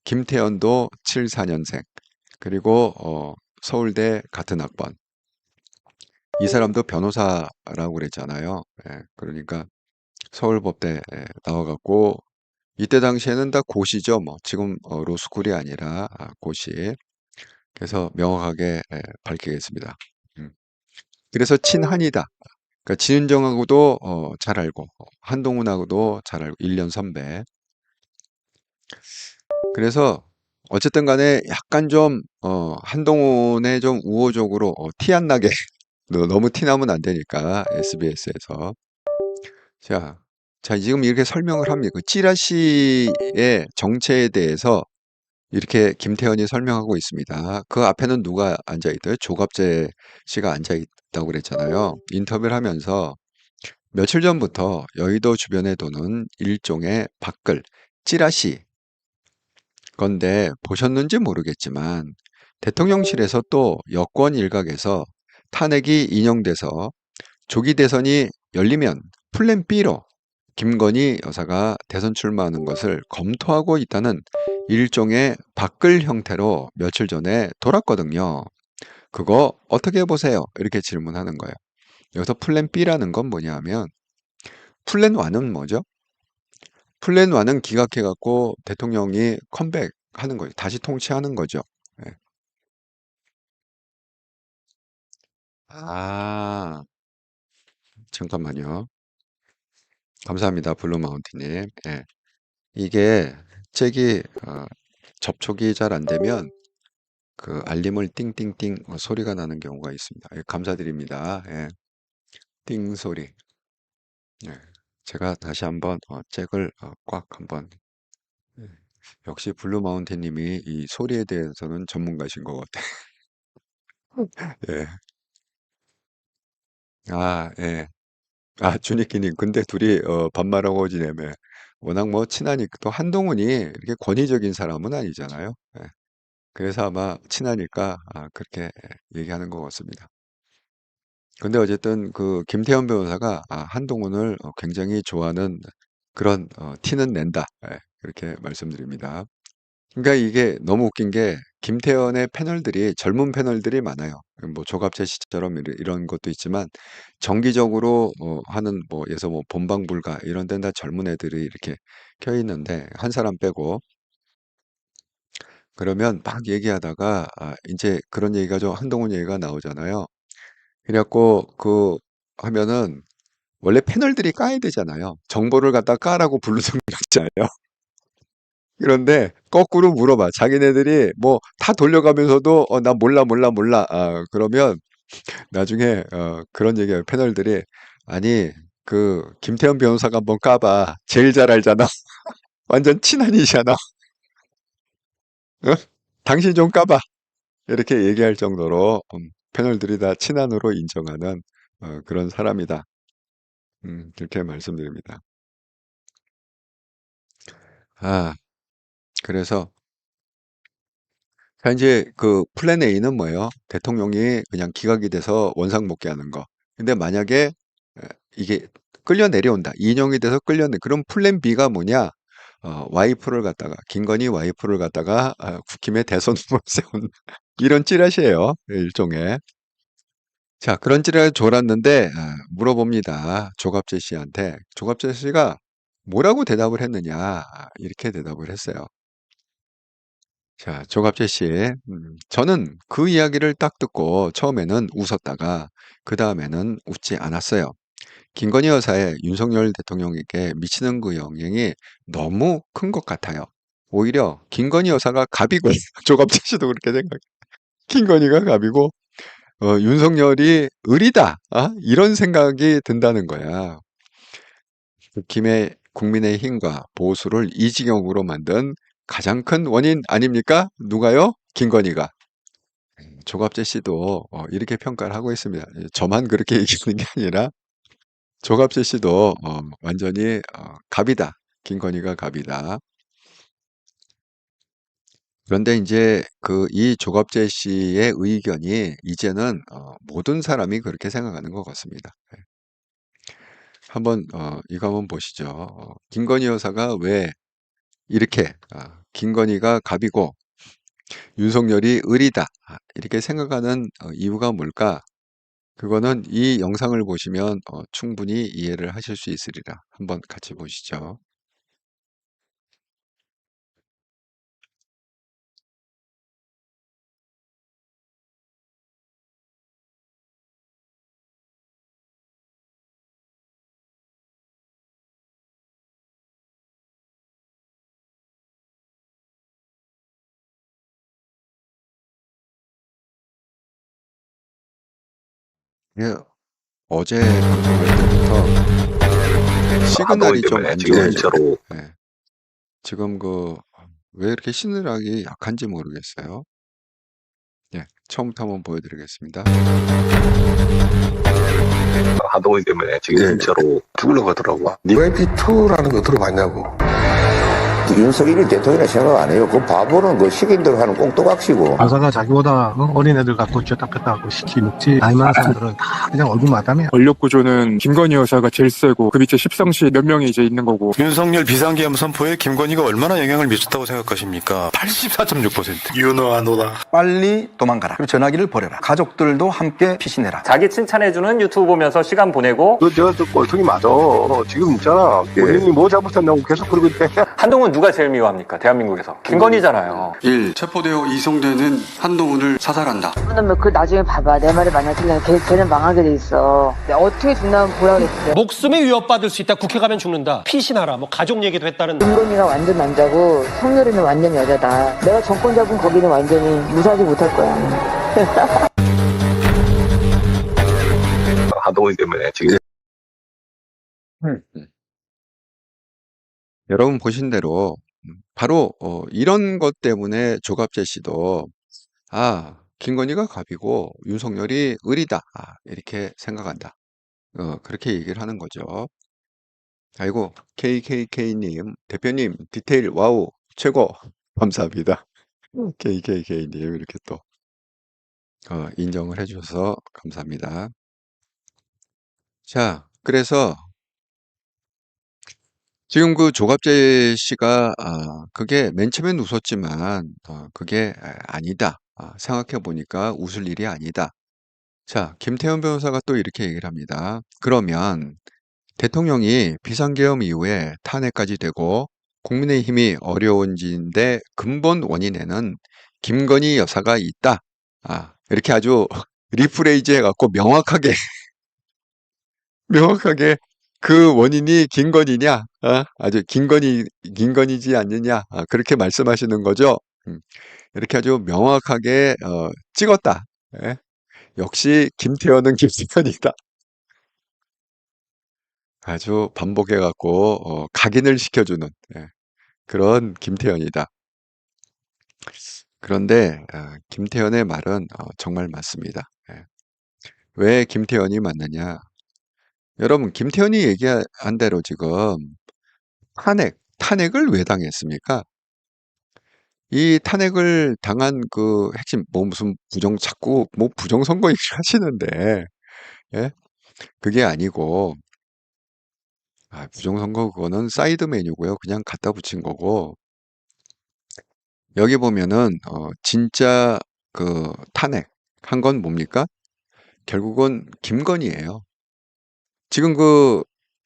김태현도 74년생, 그리고 서울대 같은 학번. 이 사람도 변호사라고 그랬잖아요. 예, 그러니까 서울법대 나와갖고 이때 당시에는 다 고시죠. 뭐 지금 로스쿨이 아니라 고시. 그래서 명확하게 밝히겠습니다. 음. 그래서 친한이다. 그러니까 진은정하고도 잘 알고 한동훈하고도 잘 알고 1년 선배. 그래서 어쨌든 간에 약간 좀 한동훈의 좀 우호적으로 티 안 나게 너무 티 나면 안 되니까 SBS에서 자, 자 지금 이렇게 설명을 합니다. 그 찌라시의 정체에 대해서 이렇게 김태현이 설명하고 있습니다. 그 앞에는 누가 앉아 있대요? 조갑재 씨가 앉아 있다고 그랬잖아요. 인터뷰를 하면서 며칠 전부터 여의도 주변에 도는 일종의 밖을 찌라시 건데 보셨는지 모르겠지만 대통령실에서 또 여권 일각에서 탄핵이 인용돼서 조기 대선이 열리면 플랜 B로 김건희 여사가 대선 출마하는 것을 검토하고 있다는 일종의 밖을 형태로 며칠 전에 돌았거든요. 그거 어떻게 보세요? 이렇게 질문하는 거예요. 여기서 플랜 B라는 건 뭐냐면 플랜 1은 뭐죠? 플랜 1은 기각해갖고 대통령이 컴백하는 거예요. 다시 통치하는 거죠. 예. 아, 잠깐만요. 감사합니다. 블루마운틴님. 예. 이게 책이 접촉이 잘 안 되면 그 알림을 띵띵띵 소리가 나는 경우가 있습니다. 예, 감사드립니다. 예. 띵 소리. 예. 제가 다시 한번 책을 꽉 한번 예. 역시 블루마운틴님이 이 소리에 대해서는 전문가신 것 같아요. 예. 아, 예. 주니키님, 근데 둘이 반말하고 지내면 워낙 뭐 친하니까 또 한동훈이 이렇게 권위적인 사람은 아니잖아요. 예. 그래서 아마 친하니까 그렇게 얘기하는 것 같습니다. 근데 어쨌든 그 김태현 변호사가 한동훈을 굉장히 좋아하는 그런 티는 낸다. 예, 그렇게 말씀드립니다. 그러니까 이게 너무 웃긴 게 김태현의 패널들이 젊은 패널들이 많아요. 뭐 조갑재 씨처럼 이런 것도 있지만 정기적으로 하는 뭐 예서 뭐 본방불가 이런 데는 다 젊은 애들이 이렇게 껴 있는데 한 사람 빼고 그러면 막 얘기하다가 이제 그런 얘기가 좀 한동훈 얘기가 나오잖아요. 그래갖고 그 하면은 원래 패널들이 까야 되잖아요. 정보를 갖다 까라고 부르는 게 없잖아요. 그런데 거꾸로 물어봐. 자기네들이 뭐 다 돌려가면서도 나 몰라 몰라 몰라. 그러면 나중에 그런 얘기해요. 패널들이 아니 그 김태현 변호사가 한번 까봐. 제일 잘 알잖아. 완전 친한이잖아. 어? 당신 좀 까봐. 이렇게 얘기할 정도로 패널들이 다 친한으로 인정하는 그런 사람이다. 그렇게 말씀드립니다. 아, 그래서 이제 그 플랜 A는 뭐예요? 대통령이 그냥 기각이 돼서 원상복귀하는 거. 근데 만약에 이게 끌려 내려온다. 인용이 돼서 그럼 플랜 B가 뭐냐? 와이프를 갖다가 김건희 와이프를 갖다가 국힘의 대선 후보로 세운 이런 찌라시예요. 일종의. 자, 그런 찌라시 졸았는데 물어봅니다. 조갑재 씨한테. 조갑재 씨가 뭐라고 대답을 했느냐? 이렇게 대답을 했어요. 자, 조갑재 씨, 저는 그 이야기를 딱 듣고 처음에는 웃었다가 그 다음에는 웃지 않았어요. 김건희 여사의 윤석열 대통령에게 미치는 그 영향이 너무 큰 것 같아요. 오히려 김건희 여사가 갑이고 조갑재 씨도 그렇게 생각해. 김건희가 갑이고 윤석열이 을이다. 이런 생각이 든다는 거야. 김의 국민의힘과 보수를 이 지경으로 만든 가장 큰 원인 아닙니까? 누가요? 김건희가. 조갑재 씨도 이렇게 평가를 하고 있습니다. 저만 그렇게 얘기하는 게 아니라 조갑재 씨도 완전히 갑이다. 김건희가 갑이다. 그런데 이제 이 조갑재 씨의 의견이 이제는 모든 사람이 그렇게 생각하는 것 같습니다. 예. 한번 이거 한번 보시죠. 김건희 여사가 왜 이렇게 김건희가 갑이고 윤석열이 을이다 이렇게 생각하는 이유가 뭘까? 그거는 이 영상을 보시면 충분히 이해를 하실 수 있으리라. 한번 같이 보시죠. 예, 어제 방송할 때부터 시그널이 좀 안 좋아요. 예, 지금 왜 이렇게 시그널이 약한지 모르겠어요. 예, 처음부터 한번 보여드리겠습니다. 한동훈 때문에 지금 예. 진짜로 죽으려고 하더라고. UAP2라는 거 들어봤냐고. 윤석열이 대통령이라 생각 안 해요. 그 바보는 그 시킨대로 하는 꽁또각시고. 여사가 자기보다 어린애들 갖고 쥐었다 폈다 하고 시키 먹지. 나이 많은 사람들은 다 그냥 얼굴 마담이야. 권력 구조는 김건희 여사가 제일 세고 그 밑에 십성시 몇 명이 이제 있는 거고. 윤석열 비상계엄 선포에 김건희가 얼마나 영향을 미쳤다고 생각하십니까? 84.6%. 유노하노다. 빨리 도망가라. 그리고 전화기를 버려라. 가족들도 함께 피신해라. 자기 칭찬해주는 유튜브 보면서 시간 보내고. 내가 또 꼴통이 맞아. 지금 있잖아. 본인이 뭐 잘못했냐고 계속 그러고 있대. 한동훈 누가 제일 미워합니까? 대한민국에서. 김건희잖아요. 1. 체포되어 이송되는 한동훈을 사살한다. 그 나중에 봐봐. 내 말이 만약 틀리면 걔는 망하게 돼 있어. 어떻게 죽나면 보라 그랬어. 목숨이 위협받을 수 있다. 국회 가면 죽는다. 피신하라. 뭐 가족 얘기도 했다는. 김건희가 완전 남자고 성렬이는 완전 여자다. 내가 정권 잡은 거기는 완전히 무사하지 못할 거야. 한동훈 때문에 지금. 여러분 보신 대로 바로 이런 것 때문에 조갑재 씨도 김건희가 갑이고 윤석열이 을이다 이렇게 생각한다. 그렇게 얘기를 하는 거죠. 아이고 KKK님 대표님 디테일 와우 최고 감사합니다. KKK님 이렇게 또 인정을 해주셔서 감사합니다. 자, 그래서 지금 조갑재 씨가 그게 맨 처음엔 웃었지만 그게 아니다. 생각해 보니까 웃을 일이 아니다. 자, 김태현 변호사가 또 이렇게 얘기를 합니다. 그러면 대통령이 비상계엄 이후에 탄핵까지 되고 국민의힘이 어려워진데 근본 원인에는 김건희 여사가 있다. 이렇게 아주 리프레이즈 해갖고 명확하게 그 원인이 김건희냐, 아주 김건희지 않느냐, 그렇게 말씀하시는 거죠. 이렇게 아주 명확하게 찍었다. 예? 역시 김태현은 김태현이다. 아주 반복해갖고 각인을 시켜주는 그런 김태현이다. 그런데 김태현의 말은 정말 맞습니다. 왜 김태현이 맞느냐? 여러분, 김태현이 얘기한 대로 지금 탄핵을 왜 당했습니까? 이 탄핵을 당한 그 핵심, 무슨 자꾸 부정선거 얘기를 하시는데, 예? 그게 아니고, 부정선거 그거는 사이드 메뉴고요. 그냥 갖다 붙인 거고, 여기 보면은, 진짜 탄핵 한 건 뭡니까? 결국은 김건희예요. 지금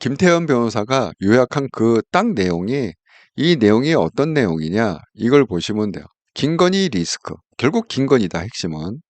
김태현 변호사가 요약한 딱 내용이 이 내용이 어떤 내용이냐 이걸 보시면 돼요. 김건희 리스크. 결국 김건희다 핵심은.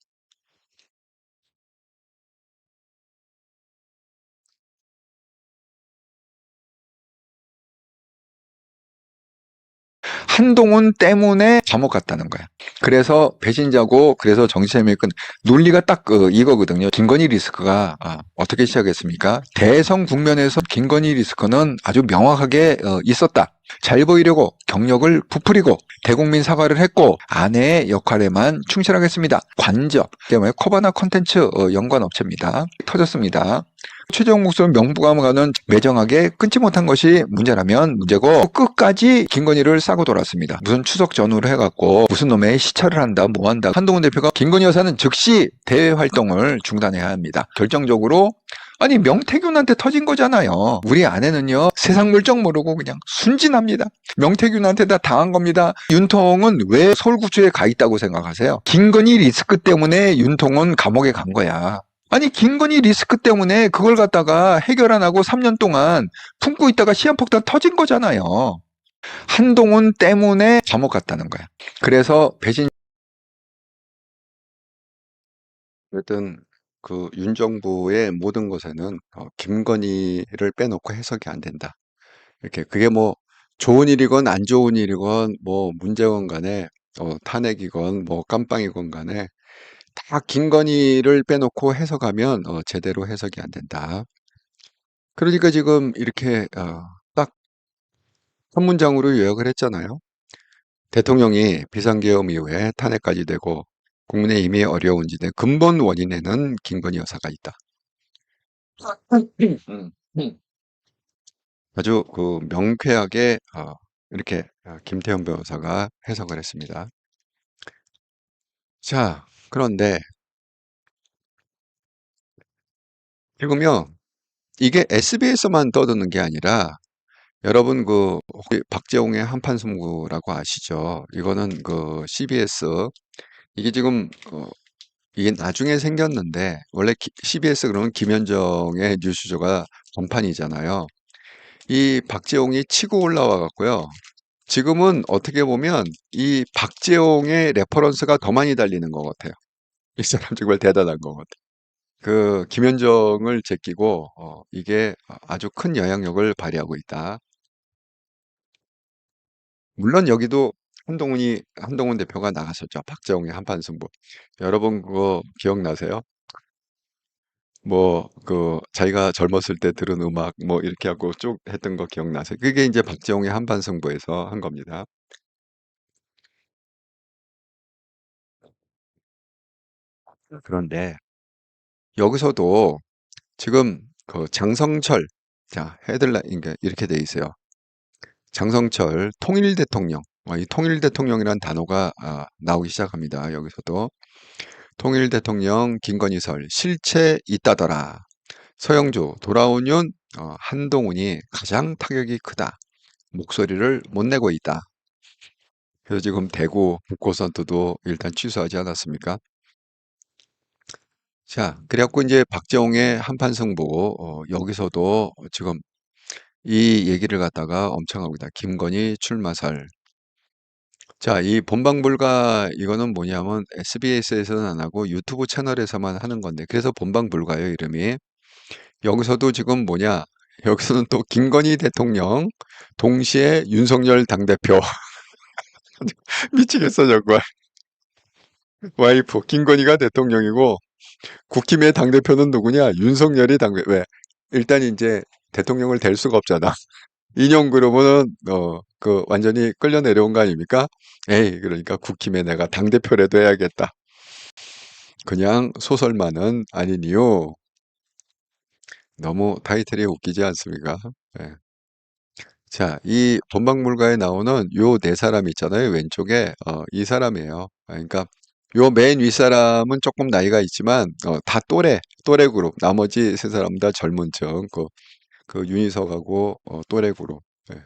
한동훈 때문에 감옥 갔다는 거야. 그래서 배신자고 그래서 정치생명이 논리가 딱 이거거든요. 김건희 리스크가 어떻게 시작했습니까? 대선 국면에서 김건희 리스크는 아주 명확하게 있었다. 잘 보이려고 경력을 부풀리고 대국민 사과를 했고 아내의 역할에만 충실하겠습니다. 관저 때문에 코바나 콘텐츠 연관업체입니다. 터졌습니다. 최종 목숨 명부감과는 매정하게 끊지 못한 것이 문제라면 문제고 끝까지 김건희를 싸고 돌았습니다. 무슨 추석 전후를 해갖고 무슨 놈의 시찰을 한다 뭐 한다. 한동훈 대표가 김건희 여사는 즉시 대외 활동을 중단해야 합니다. 결정적으로 아니 명태균한테 터진 거잖아요. 우리 아내는요 세상 물정 모르고 그냥 순진합니다. 명태균한테 다 당한 겁니다. 윤통은 왜 서울구치소에 가 있다고 생각하세요? 김건희 리스크 때문에 윤통은 감옥에 간 거야. 아니 김건희 리스크 때문에 그걸 갖다가 해결 안 하고 3년 동안 품고 있다가 시한폭탄 터진 거잖아요. 한동훈 때문에 감옥 갔다는 거야. 그래서 배신 어쨌든 그 윤 정부의 모든 것에는 김건희를 빼놓고 해석이 안 된다. 이렇게 그게 뭐 좋은 일이건 안 좋은 일이건 뭐 문제건 간에 탄핵이건 뭐 깜빵이건 간에 다 김건희를 빼놓고 해석하면 제대로 해석이 안 된다. 그러니까 지금 이렇게 딱 한 문장으로 요약을 했잖아요. 대통령이 비상계엄 이후에 탄핵까지 되고 국민의힘이 어려운지의 근본 원인에는 김건희 여사가 있다. 아주 그 명쾌하게 이렇게 김태현 변호사가 해석을 했습니다. 자, 그런데 지금요 이게 SBS만 떠드는 게 아니라 여러분 그 혹시 박재홍의 한판 승부라고 아시죠? 이거는 그 CBS 이게 지금 이게 나중에 생겼는데 원래 CBS 그러면 김현정의 뉴스쇼가 전판이잖아요. 이 박재홍이 치고 올라와 갖고요. 지금은 어떻게 보면 이 박재홍의 레퍼런스가 더 많이 달리는 것 같아요. 이 사람 정말 대단한 것 같아요. 그 김현정을 제끼고 이게 아주 큰 영향력을 발휘하고 있다. 물론 여기도 한동훈 대표가 나갔었죠. 박재홍의 한판 승부. 여러분 그거 기억나세요? 뭐 그 자기가 젊었을 때 들은 음악 뭐 이렇게 하고 쭉 했던 거 기억나세요? 그게 이제 박재홍의 한판 승부에서 한 겁니다. 그런데 여기서도 지금 그 장성철 자 헤드라인 그러니까 이렇게 돼 있어요. 장성철 통일 대통령 이 통일 대통령이라는 단어가 나오기 시작합니다. 여기서도 통일 대통령 김건희설 실체 있다더라. 서영주 돌아온 윤 한동훈이 가장 타격이 크다. 목소리를 못 내고 있다. 그래서 지금 대구 북고선투도 일단 취소하지 않았습니까? 자, 그래갖고 이제 박재홍의 한판 승부 여기서도 지금 이 얘기를 갖다가 엄청 합니다. 김건희 출마설. 자, 이 본방불가 이거는 뭐냐면 SBS에서는 안 하고 유튜브 채널에서만 하는 건데 그래서 본방불가예요, 이름이. 여기서도 지금 뭐냐? 여기서는 또 김건희 대통령 동시에 윤석열 당대표 미치겠어 정말. 와이프 김건희가 대통령이고 국힘의 당대표는 누구냐? 윤석열이 왜? 일단 이제 대통령을 될 수가 없잖아. 인용그룹은 그 완전히 끌려 내려온 거 아닙니까? 에이 그러니까 국힘에 내가 당대표라도 해야겠다. 그냥 소설만은 아니니요. 너무 타이틀이 웃기지 않습니까? 네. 자, 이 본방불가에 나오는 요 네 사람 있잖아요. 왼쪽에 이 사람이에요. 그러니까 요 맨 윗사람은 조금 나이가 있지만 다 또래 그룹. 나머지 세 사람 다 젊은 층. 그 윤희석하고 또래 그룹. 네.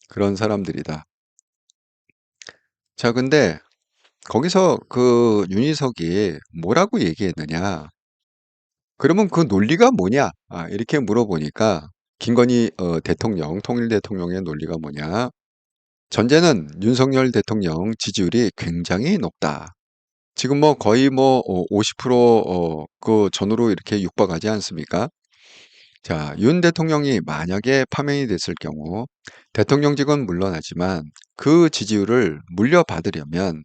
그런 사람들이다. 자, 근데 거기서 그 윤희석이 뭐라고 얘기했느냐? 그러면 그 논리가 뭐냐? 이렇게 물어보니까 김건희 대통령, 통일 대통령의 논리가 뭐냐? 전제는 윤석열 대통령 지지율이 굉장히 높다. 지금 뭐 거의 뭐 50% 그 전후로 이렇게 육박하지 않습니까? 자, 윤 대통령이 만약에 파면이 됐을 경우 대통령직은 물론하지만 그 지지율을 물려받으려면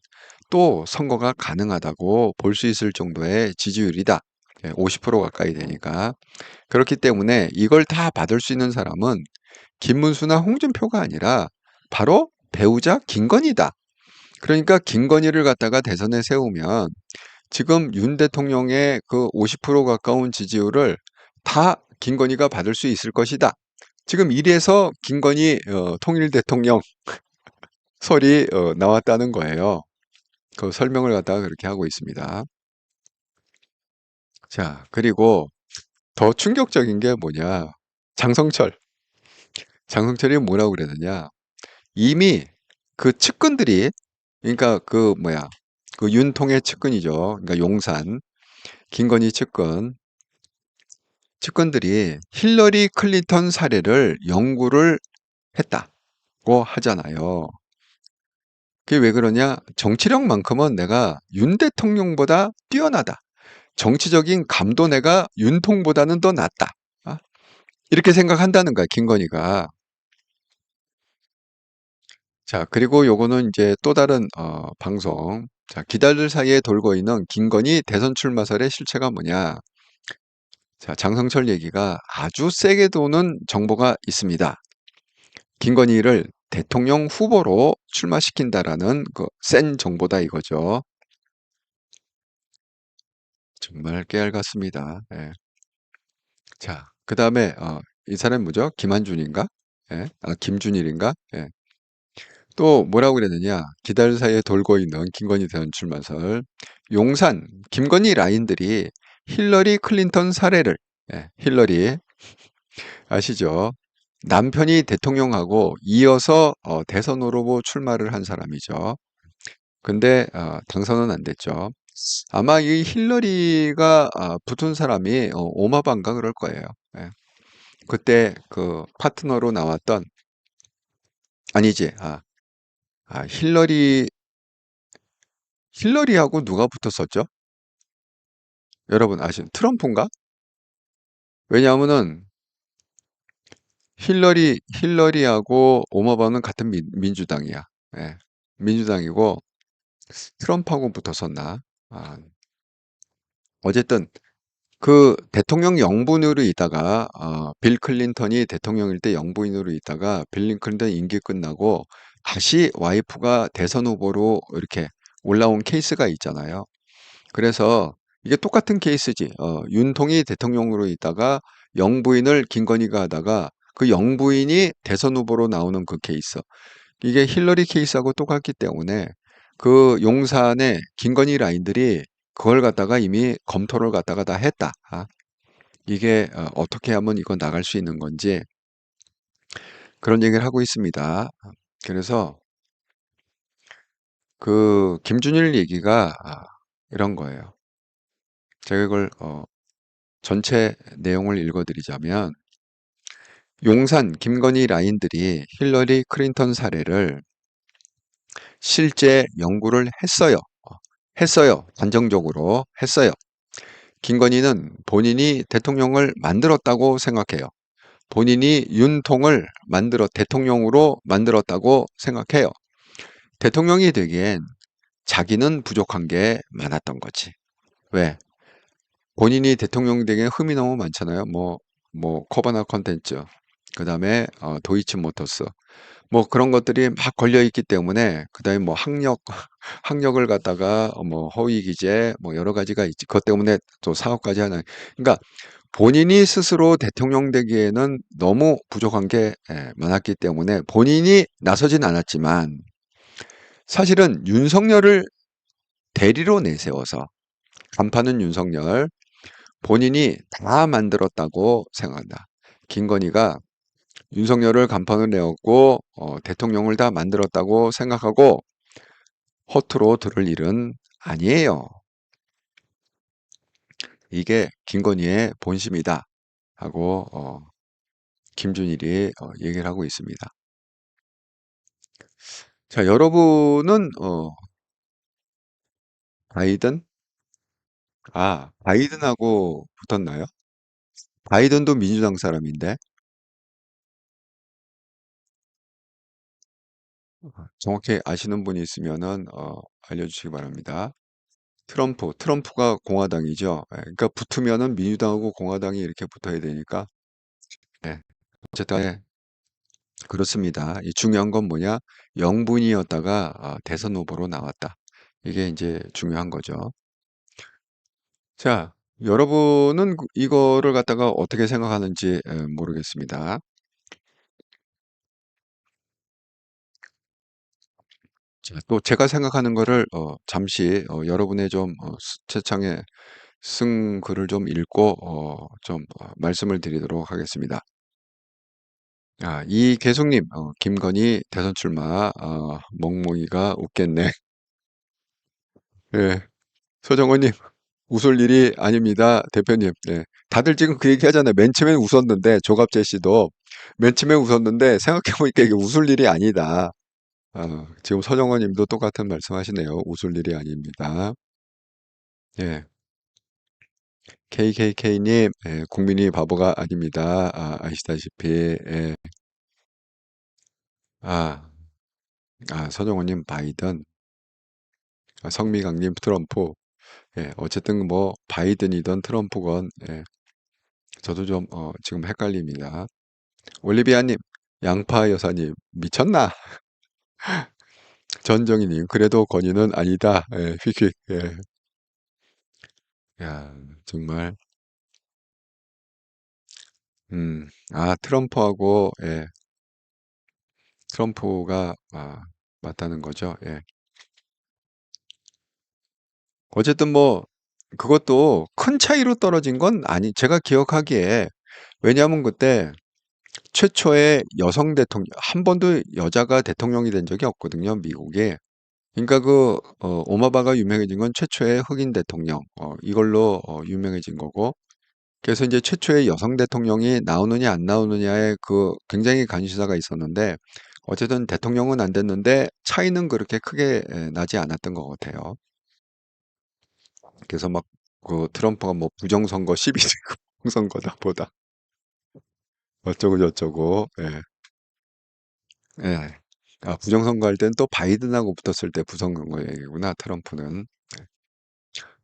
또 선거가 가능하다고 볼 수 있을 정도의 지지율이다. 50% 가까이 되니까. 그렇기 때문에 이걸 다 받을 수 있는 사람은 김문수나 홍준표가 아니라 바로 배우자 김건희다. 그러니까 김건희를 갖다가 대선에 세우면 지금 윤 대통령의 그 50% 가까운 지지율을 다 김건희가 받을 수 있을 것이다. 지금 이래서 김건희 통일 대통령 설이 나왔다는 거예요. 그 설명을 갖다가 그렇게 하고 있습니다. 자, 그리고 더 충격적인 게 뭐냐? 장성철이 뭐라고 그러느냐? 이미 그 측근들이, 그러니까 그 윤통의 측근이죠. 그러니까 용산 김건희 측근들이 힐러리 클린턴 사례를 연구를 했다고 하잖아요. 그게 왜 그러냐? 정치력만큼은 내가 윤 대통령보다 뛰어나다. 정치적인 감도 내가 윤통보다는 더 낫다. 이렇게 생각한다는 거야, 김건희가. 자, 그리고 요거는 이제 또 다른 방송. 자, 기다릴 사이에 돌고 있는 김건희 대선 출마설의 실체가 뭐냐? 자, 장성철 얘기가 아주 세게 도는 정보가 있습니다. 김건희를 대통령 후보로 출마시킨다라는 그 센 정보다 이거죠. 정말 깨알 같습니다. 예. 자, 그 다음에 이 사람이 뭐죠? 김한준인가? 예? 김준일인가? 예. 또 뭐라고 그랬느냐? 기다릴 사이에 돌고 있는 김건희 대선 출마설. 용산 김건희 라인들이 힐러리 클린턴 사례를, 힐러리 아시죠? 남편이 대통령하고 이어서 대선 후보 출마를 한 사람이죠. 근데 당선은 안 됐죠. 아마 이 힐러리가 붙은 사람이 오마반가 그럴 거예요. 예. 그때 그 파트너로 나왔던, 아니지, 힐러리하고 누가 붙었었죠? 여러분 트럼프인가? 왜냐하면은 힐러리하고 오마바는 같은 민주당이야. 예, 민주당이고 트럼프하고 붙었었나? 어쨌든 그 대통령 영부인으로 있다가 빌 클린턴이 대통령일 때 영부인으로 있다가 빌 클린턴 임기 끝나고 다시 와이프가 대선 후보로 이렇게 올라온 케이스가 있잖아요. 그래서 이게 똑같은 케이스지. 윤통이 대통령으로 있다가 영부인을 김건희가 하다가 그 영부인이 대선 후보로 나오는 그 케이스. 이게 힐러리 케이스하고 똑같기 때문에 그 용산의 김건희 라인들이 그걸 갖다가 이미 검토를 갖다가 다 했다. 이게 어떻게 하면 이거 나갈 수 있는 건지 그런 얘기를 하고 있습니다. 그래서 그 김준일 얘기가 이런 거예요. 제가 이걸 전체 내용을 읽어드리자면 용산 김건희 라인들이 힐러리 클린턴 사례를 실제 연구를 했어요. 단정적으로 했어요. 김건희는 본인이 대통령을 만들었다고 생각해요. 본인이 윤통을 대통령으로 만들었다고 생각해요. 대통령이 되기엔 자기는 부족한 게 많았던 거지. 왜? 본인이 대통령 되기엔 흠이 너무 많잖아요. 코바나 컨텐츠, 그 다음에 도이치모터스, 그런 것들이 막 걸려 있기 때문에, 그 다음에 학력을 갖다가 허위 기재, 여러 가지가 있지. 그것 때문에 또 사업까지 하는. 그러니까 본인이 스스로 대통령 되기에는 너무 부족한 게 많았기 때문에 본인이 나서진 않았지만 사실은 윤석열을 대리로 내세워서 간판은 윤석열, 본인이 다 만들었다고 생각한다. 김건희가 윤석열을 간판을 내었고 대통령을 다 만들었다고 생각하고 허투루 들을 일은 아니에요. 이게 김건희의 본심이다 하고 김준일이 얘기를 하고 있습니다. 자, 여러분은 바이든하고 붙었나요? 바이든도 민주당 사람인데 정확히 아시는 분이 있으면은 알려주시기 바랍니다. 트럼프가 공화당이죠. 그러니까 붙으면은 민주당하고 공화당이 이렇게 붙어야 되니까. 어쨌든 그렇습니다. 이 중요한 건 뭐냐? 영분이었다가 대선 후보로 나왔다. 이게 이제 중요한 거죠. 자, 여러분은 이거를 갖다가 어떻게 생각하는지 모르겠습니다. 자, 또 제가 생각하는 거를 잠시 여러분의 좀 채창에 쓴 글을 좀 읽고 좀 말씀을 드리도록 하겠습니다. 이계숙님, 김건희 대선 출마, 멍멍이가 웃겠네. 예, 서정원님, 웃을 일이 아닙니다, 대표님. 예, 다들 지금 그 얘기 하잖아요. 맨 처음에 웃었는데, 조갑재 씨도 맨 처음에 웃었는데, 생각해보니까 이게 웃을 일이 아니다. 지금 서정원님도 똑같은 말씀 하시네요. 웃을 일이 아닙니다. 예, KKK님, 국민이 바보가 아닙니다. 아시다시피, 예. 아, 서정원님 바이든, 성미강님 트럼프, 예, 어쨌든 뭐 바이든이든 트럼프건, 예, 저도 좀 지금 헷갈립니다. 올리비아님, 양파 여사님 미쳤나? 전정희님, 그래도 건의는 아니다. 예, 휙휙. 예. 야, 정말. 트럼프하고, 예, 트럼프가 맞다는 거죠. 예. 어쨌든 뭐 그것도 큰 차이로 떨어진 건 제가 기억하기에, 왜냐하면 그때 최초의 여성 대통령, 한 번도 여자가 대통령이 된 적이 없거든요, 미국에. 그러니까 오바마가 유명해진 건 최초의 흑인 대통령, 이걸로 유명해진 거고, 그래서 이제 최초의 여성 대통령이 나오느냐 안 나오느냐에 굉장히 관심사가 있었는데, 어쨌든 대통령은 안 됐는데 차이는 그렇게 크게 나지 않았던 것 같아요. 그래서 막 트럼프가 뭐 부정선거 12대 부정선거다 보다 어쩌고 저쩌고. 예. 예. 부정선거 할 땐 또 바이든하고 붙었을 때 부정선거 얘기구나, 트럼프는. 예.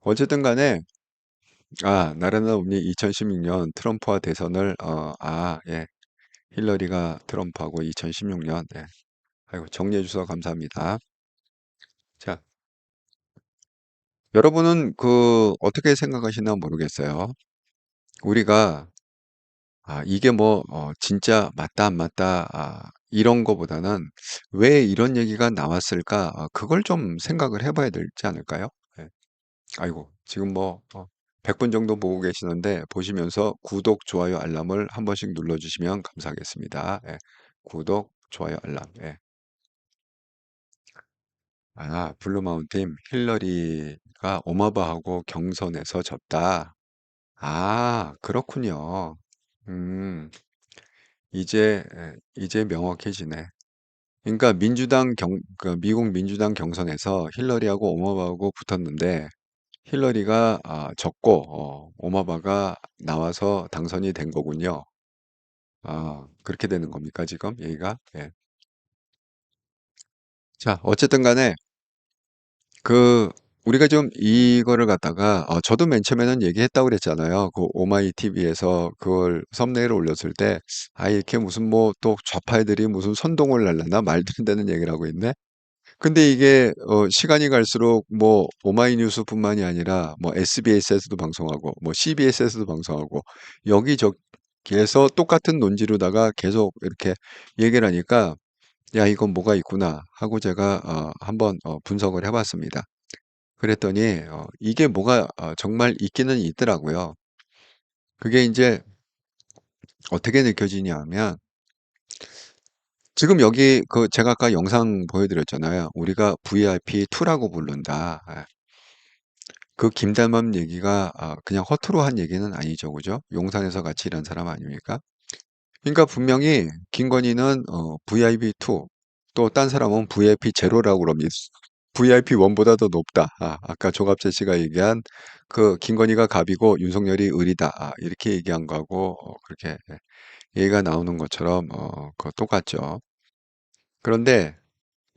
어쨌든 간에, 나라나 옵니 2016년 트럼프와 대선을, 예. 힐러리가 트럼프하고 2016년, 예. 아이고, 정리해 주셔서 감사합니다. 자, 여러분은 어떻게 생각하시나 모르겠어요. 우리가, 이게 뭐, 진짜 맞다, 안 맞다, 이런 거보다는 왜 이런 얘기가 나왔을까? 그걸 좀 생각을 해봐야 되지 않을까요? 예. 아이고, 지금 뭐, 100분 정도 보고 계시는데, 보시면서 구독, 좋아요, 알람을 한 번씩 눌러주시면 감사하겠습니다. 예. 구독, 좋아요, 알람. 예. 블루마운틴, 힐러리가 오마바하고 경선에서 졌다. 그렇군요. 음, 이제 명확해지네. 그러니까 미국 민주당 경선에서 힐러리하고 오마바하고 붙었는데, 힐러리가 졌고, 오마바가 나와서 당선이 된 거군요. 그렇게 되는 겁니까, 지금 얘기가? 예. 자, 어쨌든 간에, 우리가 좀 이거를 갖다가, 저도 맨 처음에는 얘기했다고 그랬잖아요. 오마이 TV에서 그걸 썸네일을 올렸을 때, 이렇게 무슨 뭐 또 좌파 애들이 무슨 선동을 날라나 말도 안 되는 얘기를 하고 있네. 근데 이게 시간이 갈수록 뭐 오마이뉴스뿐만이 아니라 뭐 SBS에서도 방송하고 뭐 CBS에서도 방송하고 여기저기에서 똑같은 논지로다가 계속 이렇게 얘기를 하니까, 야, 이건 뭐가 있구나 하고 제가 한번 분석을 해봤습니다. 그랬더니 이게 뭐가 정말 있기는 있더라고요. 그게 이제 어떻게 느껴지냐 하면, 지금 여기 제가 아까 영상 보여드렸잖아요. 우리가 VIP2라고 부른다. 그 김달맘 얘기가 그냥 허투루 한 얘기는 아니죠, 그죠? 용산에서 같이 일한 사람 아닙니까? 그러니까 분명히 김건희는 VIP2, 또 딴 사람은 VIP0라고 그럽니다. VIP1보다 더 높다. 아까 조갑재 씨가 얘기한 김건희가 갑이고 윤석열이 을이다. 이렇게 얘기한 거하고 그렇게 얘기가 나오는 것처럼 그거 똑같죠. 그런데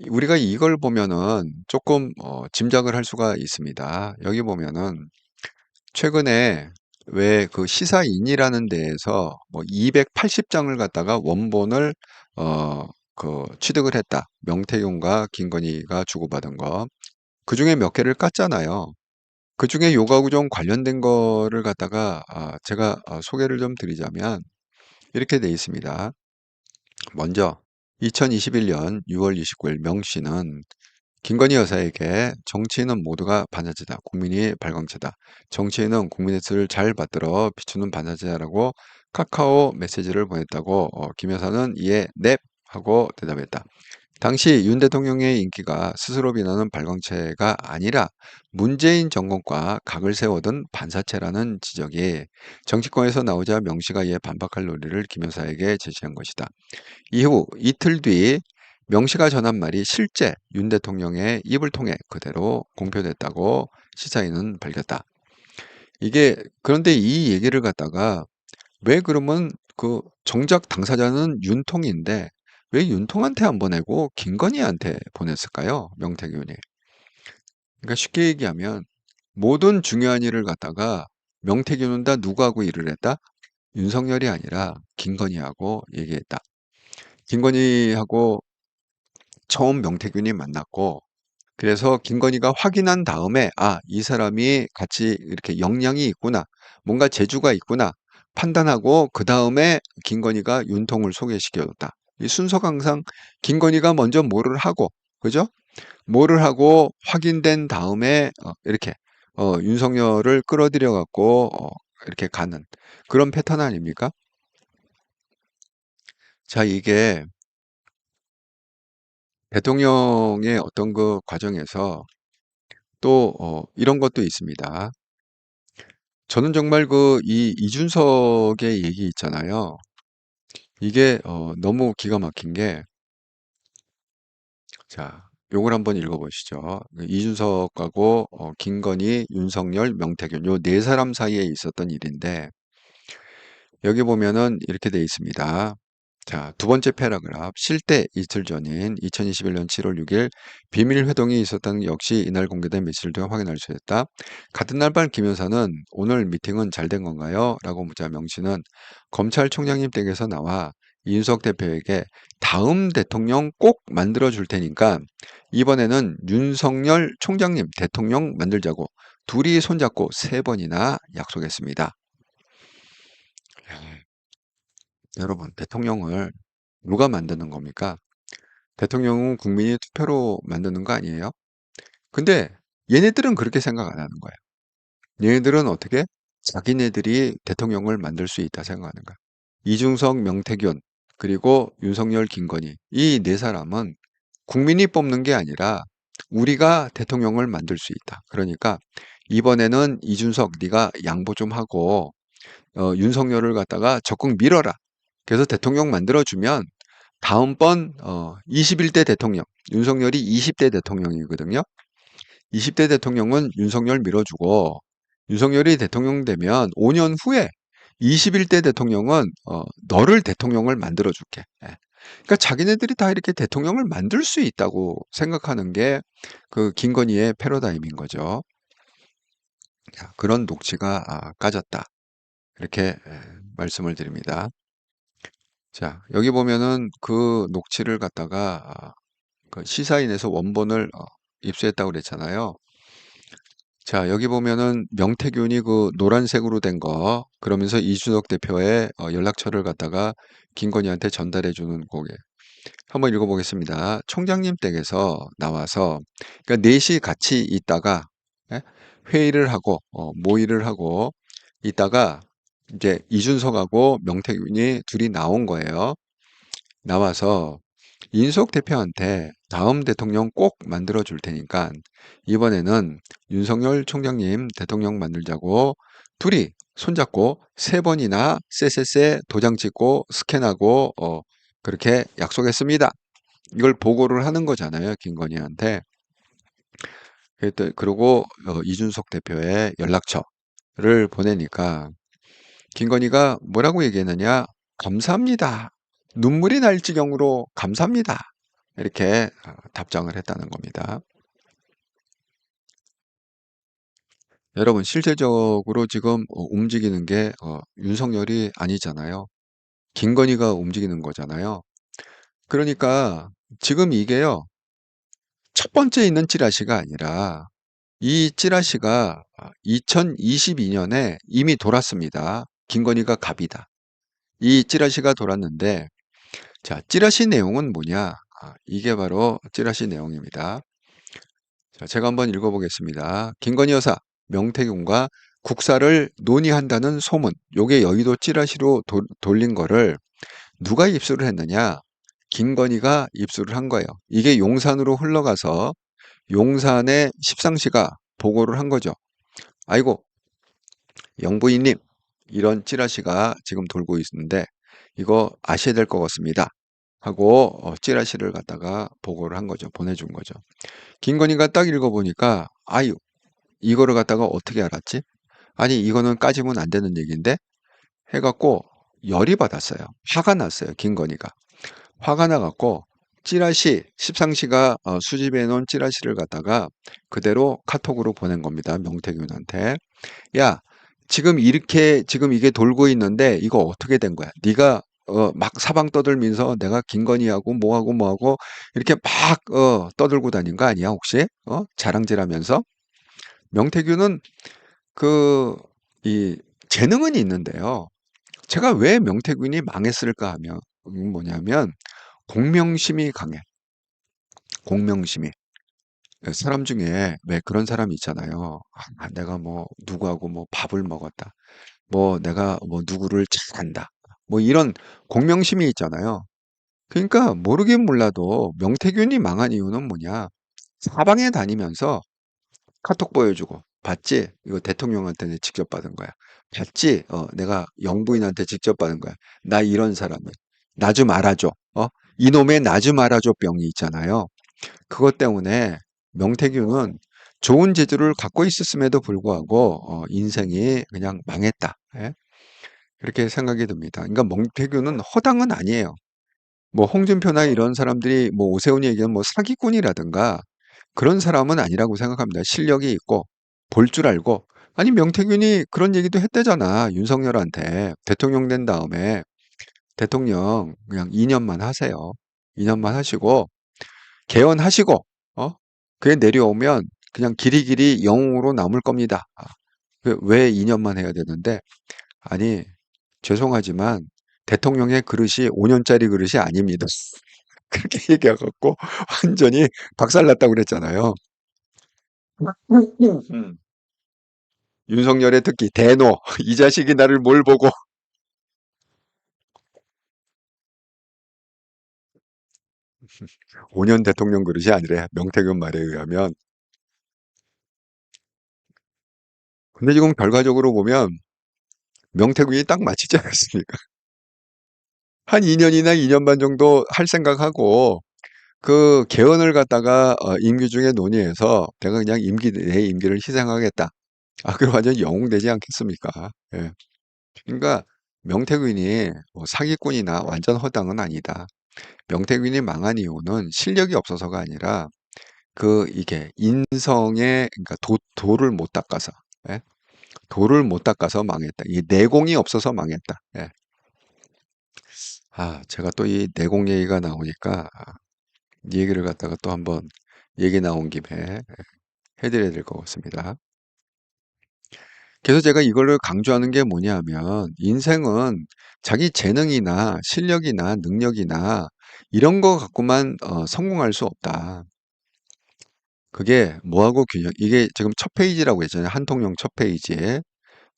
우리가 이걸 보면은 조금 짐작을 할 수가 있습니다. 여기 보면은 최근에 왜 시사인이라는 데에서 뭐 280장을 갖다가 원본을 취득을 했다. 명태균과 김건희가 주고받은 거. 그중에 몇 개를 깠잖아요. 그중에 요가구종 관련된 거를 갖다가 제가 소개를 좀 드리자면 이렇게 돼 있습니다. 먼저 2021년 6월 29일 명시는 김건희 여사에게 정치인은 모두가 반사체다. 국민이 발광체다. 정치인은 국민의 뜻을 잘 받들어 비추는 반사체다라고 카카오 메시지를 보냈다고 김 여사는 이에 넵 하고 대답했다. 당시 윤 대통령의 인기가 스스로 비난하는 발광체가 아니라 문재인 정권과 각을 세워둔 반사체라는 지적이 정치권에서 나오자 명시가 이에 반박할 논리를 김 여사에게 제시한 것이다. 이후 이틀 뒤 명시가 전한 말이 실제 윤 대통령의 입을 통해 그대로 공표됐다고 시사인은 밝혔다. 그런데 이 얘기를 갖다가 왜 그러면 그 정작 당사자는 윤통인데 왜 윤통한테 안 보내고 김건희한테 보냈을까요? 명태균이. 그러니까 쉽게 얘기하면 모든 중요한 일을 갖다가 명태균은 다 누구하고 일을 했다? 윤석열이 아니라 김건희하고 얘기했다. 김건희하고 처음 명태균이 만났고 그래서 김건희가 확인한 다음에 이 사람이 같이 이렇게 역량이 있구나. 뭔가 재주가 있구나. 판단하고 그 다음에 김건희가 윤통을 소개시켜줬다. 이 순서가 항상 김건희가 먼저 뭐를 하고 그죠? 뭐를 하고 확인된 다음에 이렇게 윤석열을 끌어들여 갖고 이렇게 가는 그런 패턴 아닙니까? 자, 이게 대통령의 어떤 그 과정에서 또 이런 것도 있습니다. 저는 정말 이 이준석의 얘기 있잖아요. 이게 너무 기가 막힌 게 자, 요걸 한번 읽어보시죠. 이준석하고 김건희, 윤석열, 명태균 요 네 사람 사이에 있었던 일인데 여기 보면은 이렇게 돼 있습니다. 자, 두 번째 패러그랍. 쉴 때 이틀 전인 2021년 7월 6일 비밀 회동이 있었다는 역시 이날 공개된 메시지를 통해 확인할 수 있다. 같은 날 밤 김 여사는 오늘 미팅은 잘 된 건가요? 라고 묻자 명씨는 검찰총장님 댁에서 나와 이준석 대표에게 다음 대통령 꼭 만들어 줄 테니까 이번에는 윤석열 총장님 대통령 만들자고 둘이 손잡고 3번이나 약속했습니다. 여러분, 대통령을 누가 만드는 겁니까? 대통령은 국민이 투표로 만드는 거 아니에요? 근데 얘네들은 그렇게 생각 안 하는 거예요. 얘네들은 어떻게? 자기네들이 대통령을 만들 수 있다 생각하는 거야. 이준석, 명태균, 그리고 윤석열, 김건희 이 네 사람은 국민이 뽑는 게 아니라 우리가 대통령을 만들 수 있다. 그러니까 이번에는 이준석 네가 양보 좀 하고 윤석열을 갖다가 적극 밀어라. 그래서 대통령 만들어주면 다음번 21대 대통령, 윤석열이 20대 대통령이거든요. 20대 대통령은 윤석열 밀어주고 윤석열이 대통령 되면 5년 후에 21대 대통령은 너를 대통령을 만들어줄게. 그러니까 자기네들이 다 이렇게 대통령을 만들 수 있다고 생각하는 게 그 김건희의 패러다임인 거죠. 그런 녹취가 까졌다. 이렇게 말씀을 드립니다. 자, 여기 보면은 그 녹취를 갖다가 그 시사인에서 원본을 입수했다고 그랬잖아요. 자, 여기 보면은 명태균이 그 노란색으로 된 거, 그러면서 이준석 대표의 연락처를 갖다가 김건희한테 전달해 주는 거게. 한번 읽어보겠습니다. 총장님 댁에서 나와서, 그러니까 넷이 같이 있다가, 회의를 하고, 모의를 하고, 있다가, 이제 이준석하고 명태균이 둘이 나온 거예요. 나와서 이준석 대표한테 다음 대통령 꼭 만들어 줄 테니까 이번에는 윤석열 총장님 대통령 만들자고 둘이 손잡고 3번이나 쎄쎄쎄 도장 찍고 스캔하고 그렇게 약속했습니다. 이걸 보고를 하는 거잖아요. 김건희한테. 그리고 이준석 대표의 연락처를 보내니까 김건희가 뭐라고 얘기했느냐? 감사합니다. 눈물이 날 지경으로 감사합니다. 이렇게 답장을 했다는 겁니다. 여러분, 실제적으로 지금 움직이는 게 윤석열이 아니잖아요. 김건희가 움직이는 거잖아요. 그러니까 지금 이게요. 첫 번째 있는 찌라시가 아니라 이 찌라시가 2022년에 이미 돌았습니다. 김건희가 갑이다. 이 찌라시가 돌았는데, 자, 찌라시 내용은 뭐냐? 이게 바로 찌라시 내용입니다. 자, 제가 한번 읽어보겠습니다. 김건희 여사, 명태균과 국사를 논의한다는 소문. 요게 여의도 찌라시로 돌린 거를 누가 입수를 했느냐? 김건희가 입수를 한 거예요. 이게 용산으로 흘러가서 용산의 십상시가 보고를 한 거죠. 아이고, 영부인님, 이런 찌라시가 지금 돌고 있는데 이거 아셔야 될 것 같습니다. 하고 찌라시를 갖다가 보고를 한 거죠. 보내준 거죠. 김건희가 딱 읽어보니까 아유, 이거를 갖다가 어떻게 알았지? 아니, 이거는 까지면 안 되는 얘기인데 해갖고 열이 받았어요. 화가 났어요. 김건희가. 화가 나갖고 찌라시, 십상시가 수집해 놓은 찌라시를 갖다가 그대로 카톡으로 보낸 겁니다. 명태균한테. 야, 지금 이게 돌고 있는데 이거 어떻게 된 거야? 네가 막 사방 떠들면서 내가 김건희하고 뭐하고 이렇게 막 떠들고 다닌 거 아니야 혹시? 자랑질하면서? 명태균은 이 재능은 있는데요. 제가 왜 명태균이 망했을까 하면 뭐냐면 공명심이 강해. 공명심이. 사람 중에 왜 그런 사람이 있잖아요. 내가 뭐 누구하고 뭐 밥을 먹었다. 뭐 내가 뭐 누구를 잘한다. 뭐 이런 공명심이 있잖아요. 그러니까 모르긴 몰라도 명태균이 망한 이유는 뭐냐? 사방에 다니면서 카톡 보여주고 봤지? 이거 대통령한테 직접 받은 거야. 봤지? 내가 영부인한테 직접 받은 거야. 나 이런 사람을. 나 좀 알아줘. 이놈의 나 좀 알아줘 병이 있잖아요. 그것 때문에 명태균은 좋은 재주를 갖고 있었음에도 불구하고 인생이 그냥 망했다. 예? 그렇게 생각이 듭니다. 그러니까 명태균은 허당은 아니에요. 뭐 홍준표나 이런 사람들이 뭐 오세훈이 얘기하는 뭐 사기꾼이라든가 그런 사람은 아니라고 생각합니다. 실력이 있고 볼 줄 알고. 아니 명태균이 그런 얘기도 했대잖아. 윤석열한테 대통령 된 다음에 대통령 그냥 2년만 하세요. 2년만 하시고 개헌하시고 그게 내려오면 그냥 길이길이 영웅으로 남을 겁니다. 왜 2년만 해야 되는데? 아니 죄송하지만 대통령의 그릇이 5년짜리 그릇이 아닙니다. 그렇게 얘기해갖고 완전히 박살났다고 그랬잖아요. 윤석열의 특기 대노. 이 자식이 나를 뭘 보고. 5년 대통령 그릇이 아니래. 명태균 말에 의하면. 근데 지금 결과적으로 보면 명태균이 딱 맞히지 않았습니까? 한 2년이나 2년 반 정도 할 생각하고 그 개헌을 갖다가 임기 중에 논의해서 내가 그냥 내 임기를 희생하겠다. 그럼 완전 영웅 되지 않겠습니까? 예. 그러니까 명태균이 뭐 사기꾼이나 완전 허당은 아니다. 명태균이 망한 이유는 실력이 없어서가 아니라 이게 인성에 그러니까 도를 못 닦아서 예? 도를 못 닦아서 망했다. 이 내공이 없어서 망했다. 예. 제가 또 이 내공 얘기가 나오니까 이 얘기를 갖다가 또 한번 얘기 나온 김에 해드려야 될 것 같습니다. 그래서 제가 이거를 강조하는 게 뭐냐면 인생은 자기 재능이나 실력이나 능력이나 이런 거 갖고만 성공할 수 없다. 그게 뭐하고 균형, 이게 지금 첫 페이지라고 했잖아요. 한통령 첫 페이지에.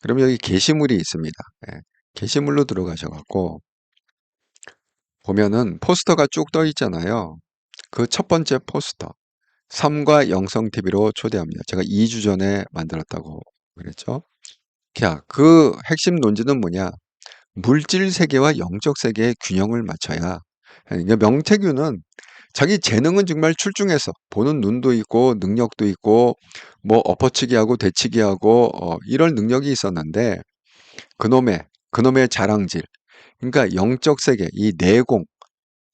그러면 여기 게시물이 있습니다. 예. 게시물로 들어가셔갖고 보면은 포스터가 쭉 떠 있잖아요. 그 첫 번째 포스터. 삶과 영성TV로 초대합니다. 제가 2주 전에 만들었다고 그랬죠. 자, 그 핵심 논지는 뭐냐? 물질 세계와 영적 세계의 균형을 맞춰야. 그러니까 명태균은 자기 재능은 정말 출중해서 보는 눈도 있고 능력도 있고 뭐 엎어치기하고 대치기하고 이런 능력이 있었는데 그놈의 자랑질. 그러니까 영적 세계, 이 내공,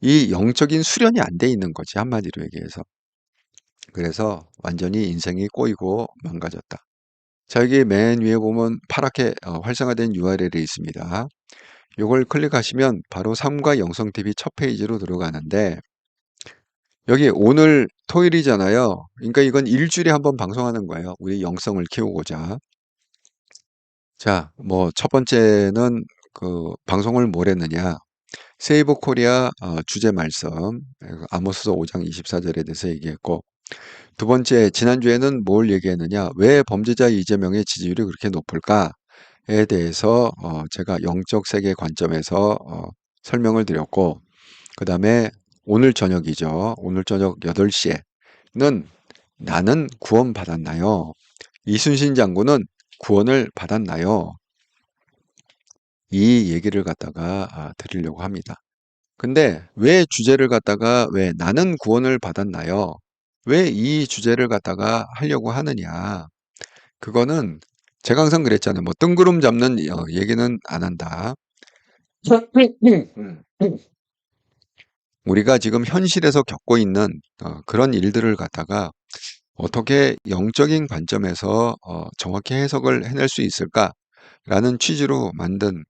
이 영적인 수련이 안 돼 있는 거지 한마디로 얘기해서. 그래서 완전히 인생이 꼬이고 망가졌다. 자, 여기 맨 위에 보면 파랗게 활성화된 URL이 있습니다. 이걸 클릭하시면 바로 삶과 영성TV 첫 페이지로 들어가는데 여기 오늘 토요일이잖아요. 그러니까 이건 일주일에 한 번 방송하는 거예요. 우리 영성을 키우고자. 자, 뭐 첫 번째는 그 방송을 뭘 했느냐. 세이브 코리아 주제 말씀 아모스서 5장 24절에 대해서 얘기했고, 두 번째 지난주에는 뭘 얘기했느냐. 왜 범죄자 이재명의 지지율이 그렇게 높을까에 대해서 제가 영적 세계 관점에서 설명을 드렸고, 그 다음에 오늘 저녁이죠. 오늘 저녁 8시에는 나는 구원 받았나요? 이순신 장군은 구원을 받았나요? 이 얘기를 갖다가 드리려고 합니다. 근데 왜 주제를 갖다가 왜 나는 구원을 받았나요? 왜 이 주제를 갖다가 하려고 하느냐? 그거는 제가 항상 그랬잖아요. 뭐 뜬구름 잡는 얘기는 안 한다. 우리가 지금 현실에서 겪고 있는 그런 일들을 갖다가 어떻게 영적인 관점에서 정확히 해석을 해낼 수 있을까라는 취지로 만든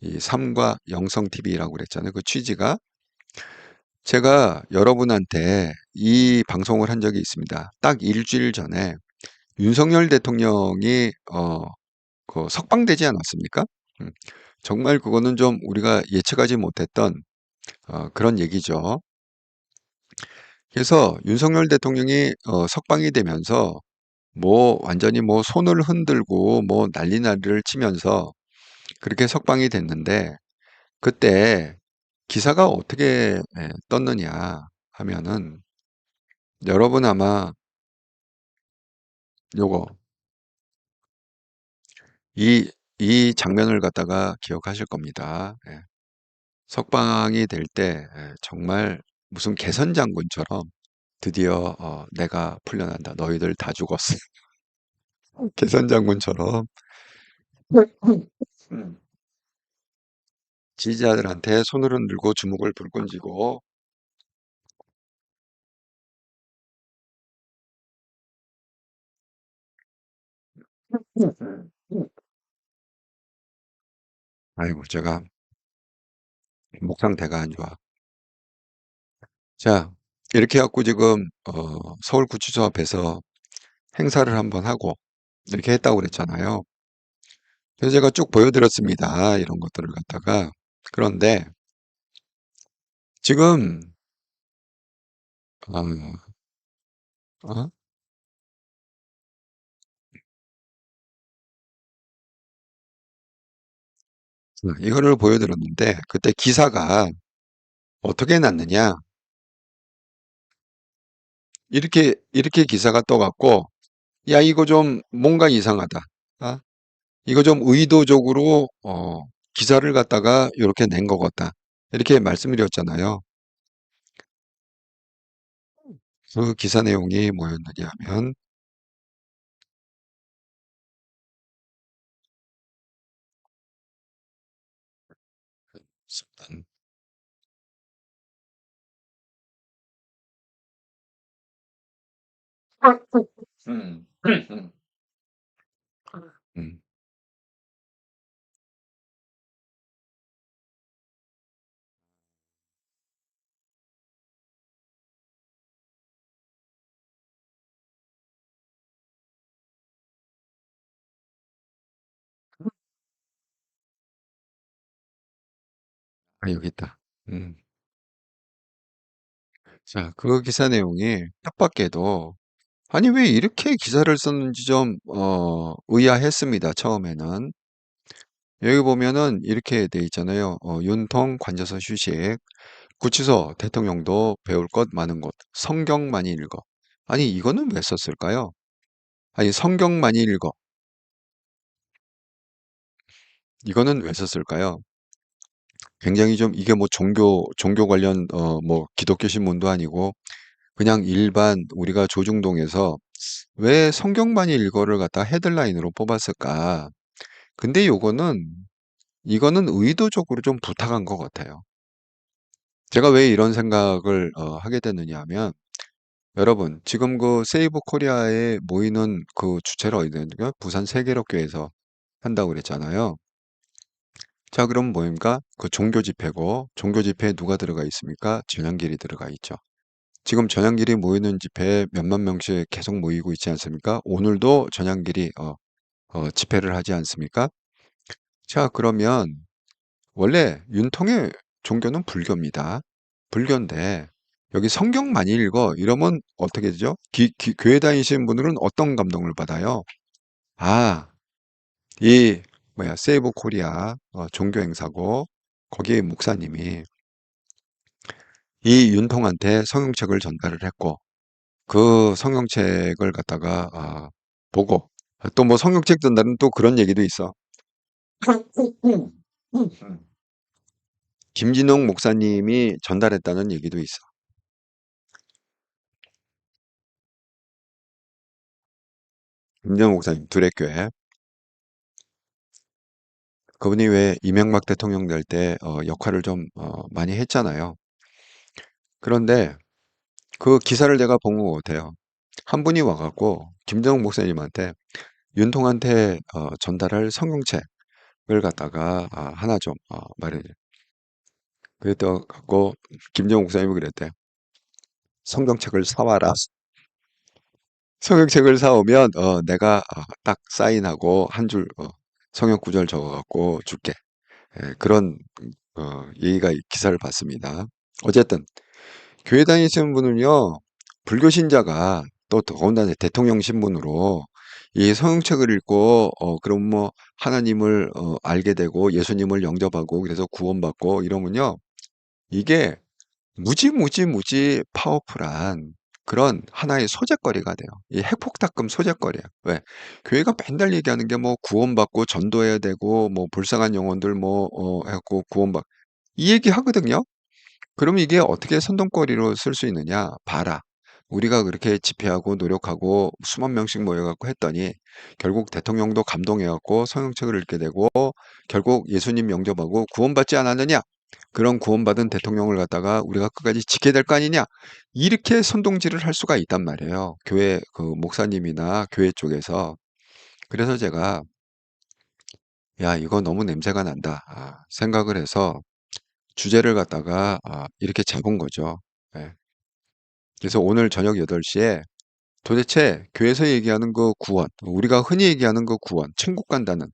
이 삶과 영성 TV라고 그랬잖아요. 그 취지가 제가 여러분한테 이 방송을 한 적이 있습니다. 딱 일주일 전에 윤석열 대통령이 그 석방되지 않았습니까? 정말 그거는 좀 우리가 예측하지 못했던 그런 얘기죠. 그래서 윤석열 대통령이 석방이 되면서 뭐 완전히 뭐 손을 흔들고 뭐 난리를 치면서 그렇게 석방이 됐는데, 그때 기사가 어떻게 떴느냐 하면은 여러분 아마 요거 이 장면을 갖다가 기억하실 겁니다. 석방이 될 때 정말 무슨 개선 장군처럼 드디어 내가 풀려난다. 너희들 다 죽었어. 개선 장군처럼 지지자들한테 손을 흔들고 주먹을 불끈 쥐고 아이고 제가 목 상태가 안 좋아. 자, 이렇게 해갖고 지금 서울구치소 앞에서 행사를 한번 하고 이렇게 했다고 그랬잖아요. 그래서 제가 쭉 보여드렸습니다. 이런 것들을 갖다가. 그런데 지금 어, 어? 이거를 보여드렸는데 그때 기사가 어떻게 났느냐. 이렇게 기사가 떠갖고 야 이거 좀 뭔가 이상하다. 아? 이거 좀 의도적으로 기사를 갖다가 이렇게 낸 것 같다. 이렇게 말씀드렸잖아요. 그 기사 내용이 뭐였느냐 하면 음, 음. 여기 있다. 자, 그 기사 내용이 뜻밖에도 아니 왜 이렇게 기사를 썼는지 좀 의아했습니다. 처음에는. 여기 보면은 이렇게 돼 있잖아요. 윤통 관저서 휴식. 구치소 대통령도 배울 것 많은 곳. 성경 많이 읽어. 아니 이거는 왜 썼을까요? 아니 성경 많이 읽어. 이거는 왜 썼을까요? 굉장히 좀 이게 뭐 종교 관련 뭐 기독교 신문도 아니고 그냥 일반 우리가 조중동에서 왜 성경 많이 읽어를 갖다 헤드라인으로 뽑았을까? 근데 이거는 의도적으로 좀 부탁한 것 같아요. 제가 왜 이런 생각을 하게 됐느냐 하면 여러분 지금 그 세이브 코리아에 모이는 그 주체를 어디냐 부산 세계력교회에서 한다고 그랬잖아요. 자, 그럼 뭐입니까? 그 종교 집회고, 종교 집회에 누가 들어가 있습니까? 전향길이 들어가 있죠. 지금 전향길이 모이는 집회에 몇만 명씩 계속 모이고 있지 않습니까? 오늘도 전향길이 집회를 하지 않습니까? 자, 그러면 원래 윤통의 종교는 불교입니다. 불교인데 여기 성경 많이 읽어 이러면 어떻게 되죠? 교회 다니시는 분들은 어떤 감동을 받아요? 아, 이 세이브 코리아 종교 행사고 거기에 목사님이 이 윤통한테 성경책을 전달을 했고 그 성경책을 갖다가 보고 또 뭐 성경책 전달은 또 그런 얘기도 있어. 김진홍 목사님이 전달했다는 얘기도 있어. 김진홍 목사님 두레교회. 그분이 왜 이명박 대통령 될 때 역할을 좀 많이 했잖아요. 그런데 그 기사를 내가 본 것 같아요. 한 분이 와갖고 김정욱 목사님한테 윤통한테 전달할 성경책을 갖다가 하나 좀 말해. 그랬더 갖고 김정욱 목사님이 그랬대. 성경책을 사와라. 성경책을 사오면 내가 딱 사인하고 한 줄 성경 구절 적어갖고 줄게. 예, 그런 얘기가 기사를 봤습니다. 어쨌든 교회 다니시는 분은요, 불교 신자가 또 더군다나 대통령 신분으로 이 성경책을 읽고 그럼 뭐 하나님을 알게 되고 예수님을 영접하고 그래서 구원받고 이러면요, 이게 무지 파워풀한 그런 하나의 소재거리가 돼요. 이 핵폭탄급 소재거리예요. 왜? 교회가 맨날 얘기하는 게 뭐 구원받고 전도해야 되고 뭐 불쌍한 영혼들 뭐 해갖고 이 얘기 하거든요. 그럼 이게 어떻게 선동거리로 쓸 수 있느냐? 봐라. 우리가 그렇게 집회하고 노력하고 수만 명씩 모여갖고 했더니 결국 대통령도 감동해갖고 성경책을 읽게 되고 결국 예수님 영접하고 구원받지 않았느냐? 그런 구원받은 대통령을 갖다가 우리가 끝까지 지켜야 될 거 아니냐? 이렇게 선동질을 할 수가 있단 말이에요. 교회 그 목사님이나 교회 쪽에서. 그래서 제가 야, 이거 너무 냄새가 난다. 생각을 해서 주제를 갖다가 이렇게 잡은 거죠. 예. 그래서 오늘 저녁 8시에 도대체 교회에서 얘기하는 그 구원, 우리가 흔히 얘기하는 그 구원, 천국 간다는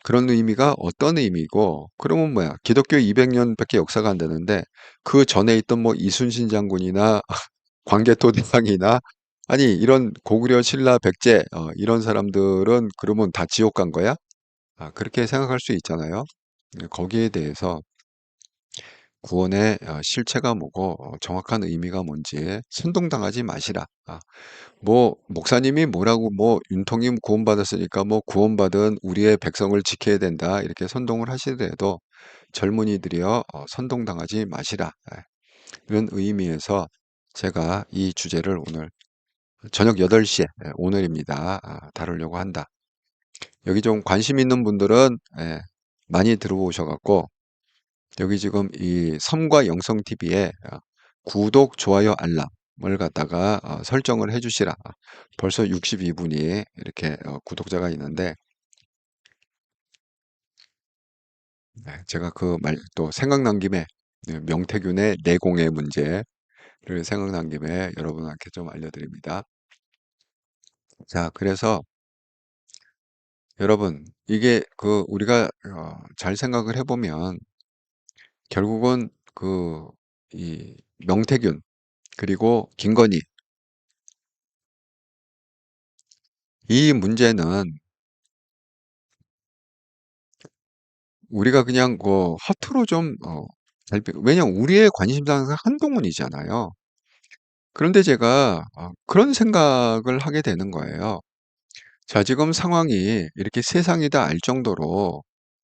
그런 의미가 어떤 의미고, 그러면 뭐야? 기독교 200년밖에 역사가 안 되는데 그 전에 있던 뭐 이순신 장군이나 광개토 대왕이나 아니 이런 고구려 신라 백제 이런 사람들은 그러면 다 지옥 간 거야? 그렇게 생각할 수 있잖아요. 거기에 대해서 구원의 실체가 뭐고 정확한 의미가 뭔지 선동당하지 마시라. 뭐 목사님이 뭐라고 뭐 윤통이 구원받았으니까 뭐 구원받은 우리의 백성을 지켜야 된다 이렇게 선동을 하시더라도 젊은이들이여 선동당하지 마시라. 이런 의미에서 제가 이 주제를 오늘 저녁 8시에 오늘입니다. 다루려고 한다. 여기 좀 관심 있는 분들은 많이 들어오셔갖고 여기 지금 이 섬과 영성 TV에 구독, 좋아요, 알람을 갖다가 설정을 해주시라. 벌써 62분이 이렇게 구독자가 있는데 제가 그 말 또 생각난 김에 명태균의 내공의 문제를 생각난 김에 여러분한테 좀 알려드립니다. 자, 그래서 여러분 이게 그 우리가 잘 생각을 해보면 결국은 그 이 명태균 그리고 김건희 이 문제는 우리가 그냥 그 허투루 좀 왜냐면 우리의 관심사는 한동훈이잖아요. 그런데 제가 그런 생각을 하게 되는 거예요. 자, 지금 상황이 이렇게 세상이 다 알 정도로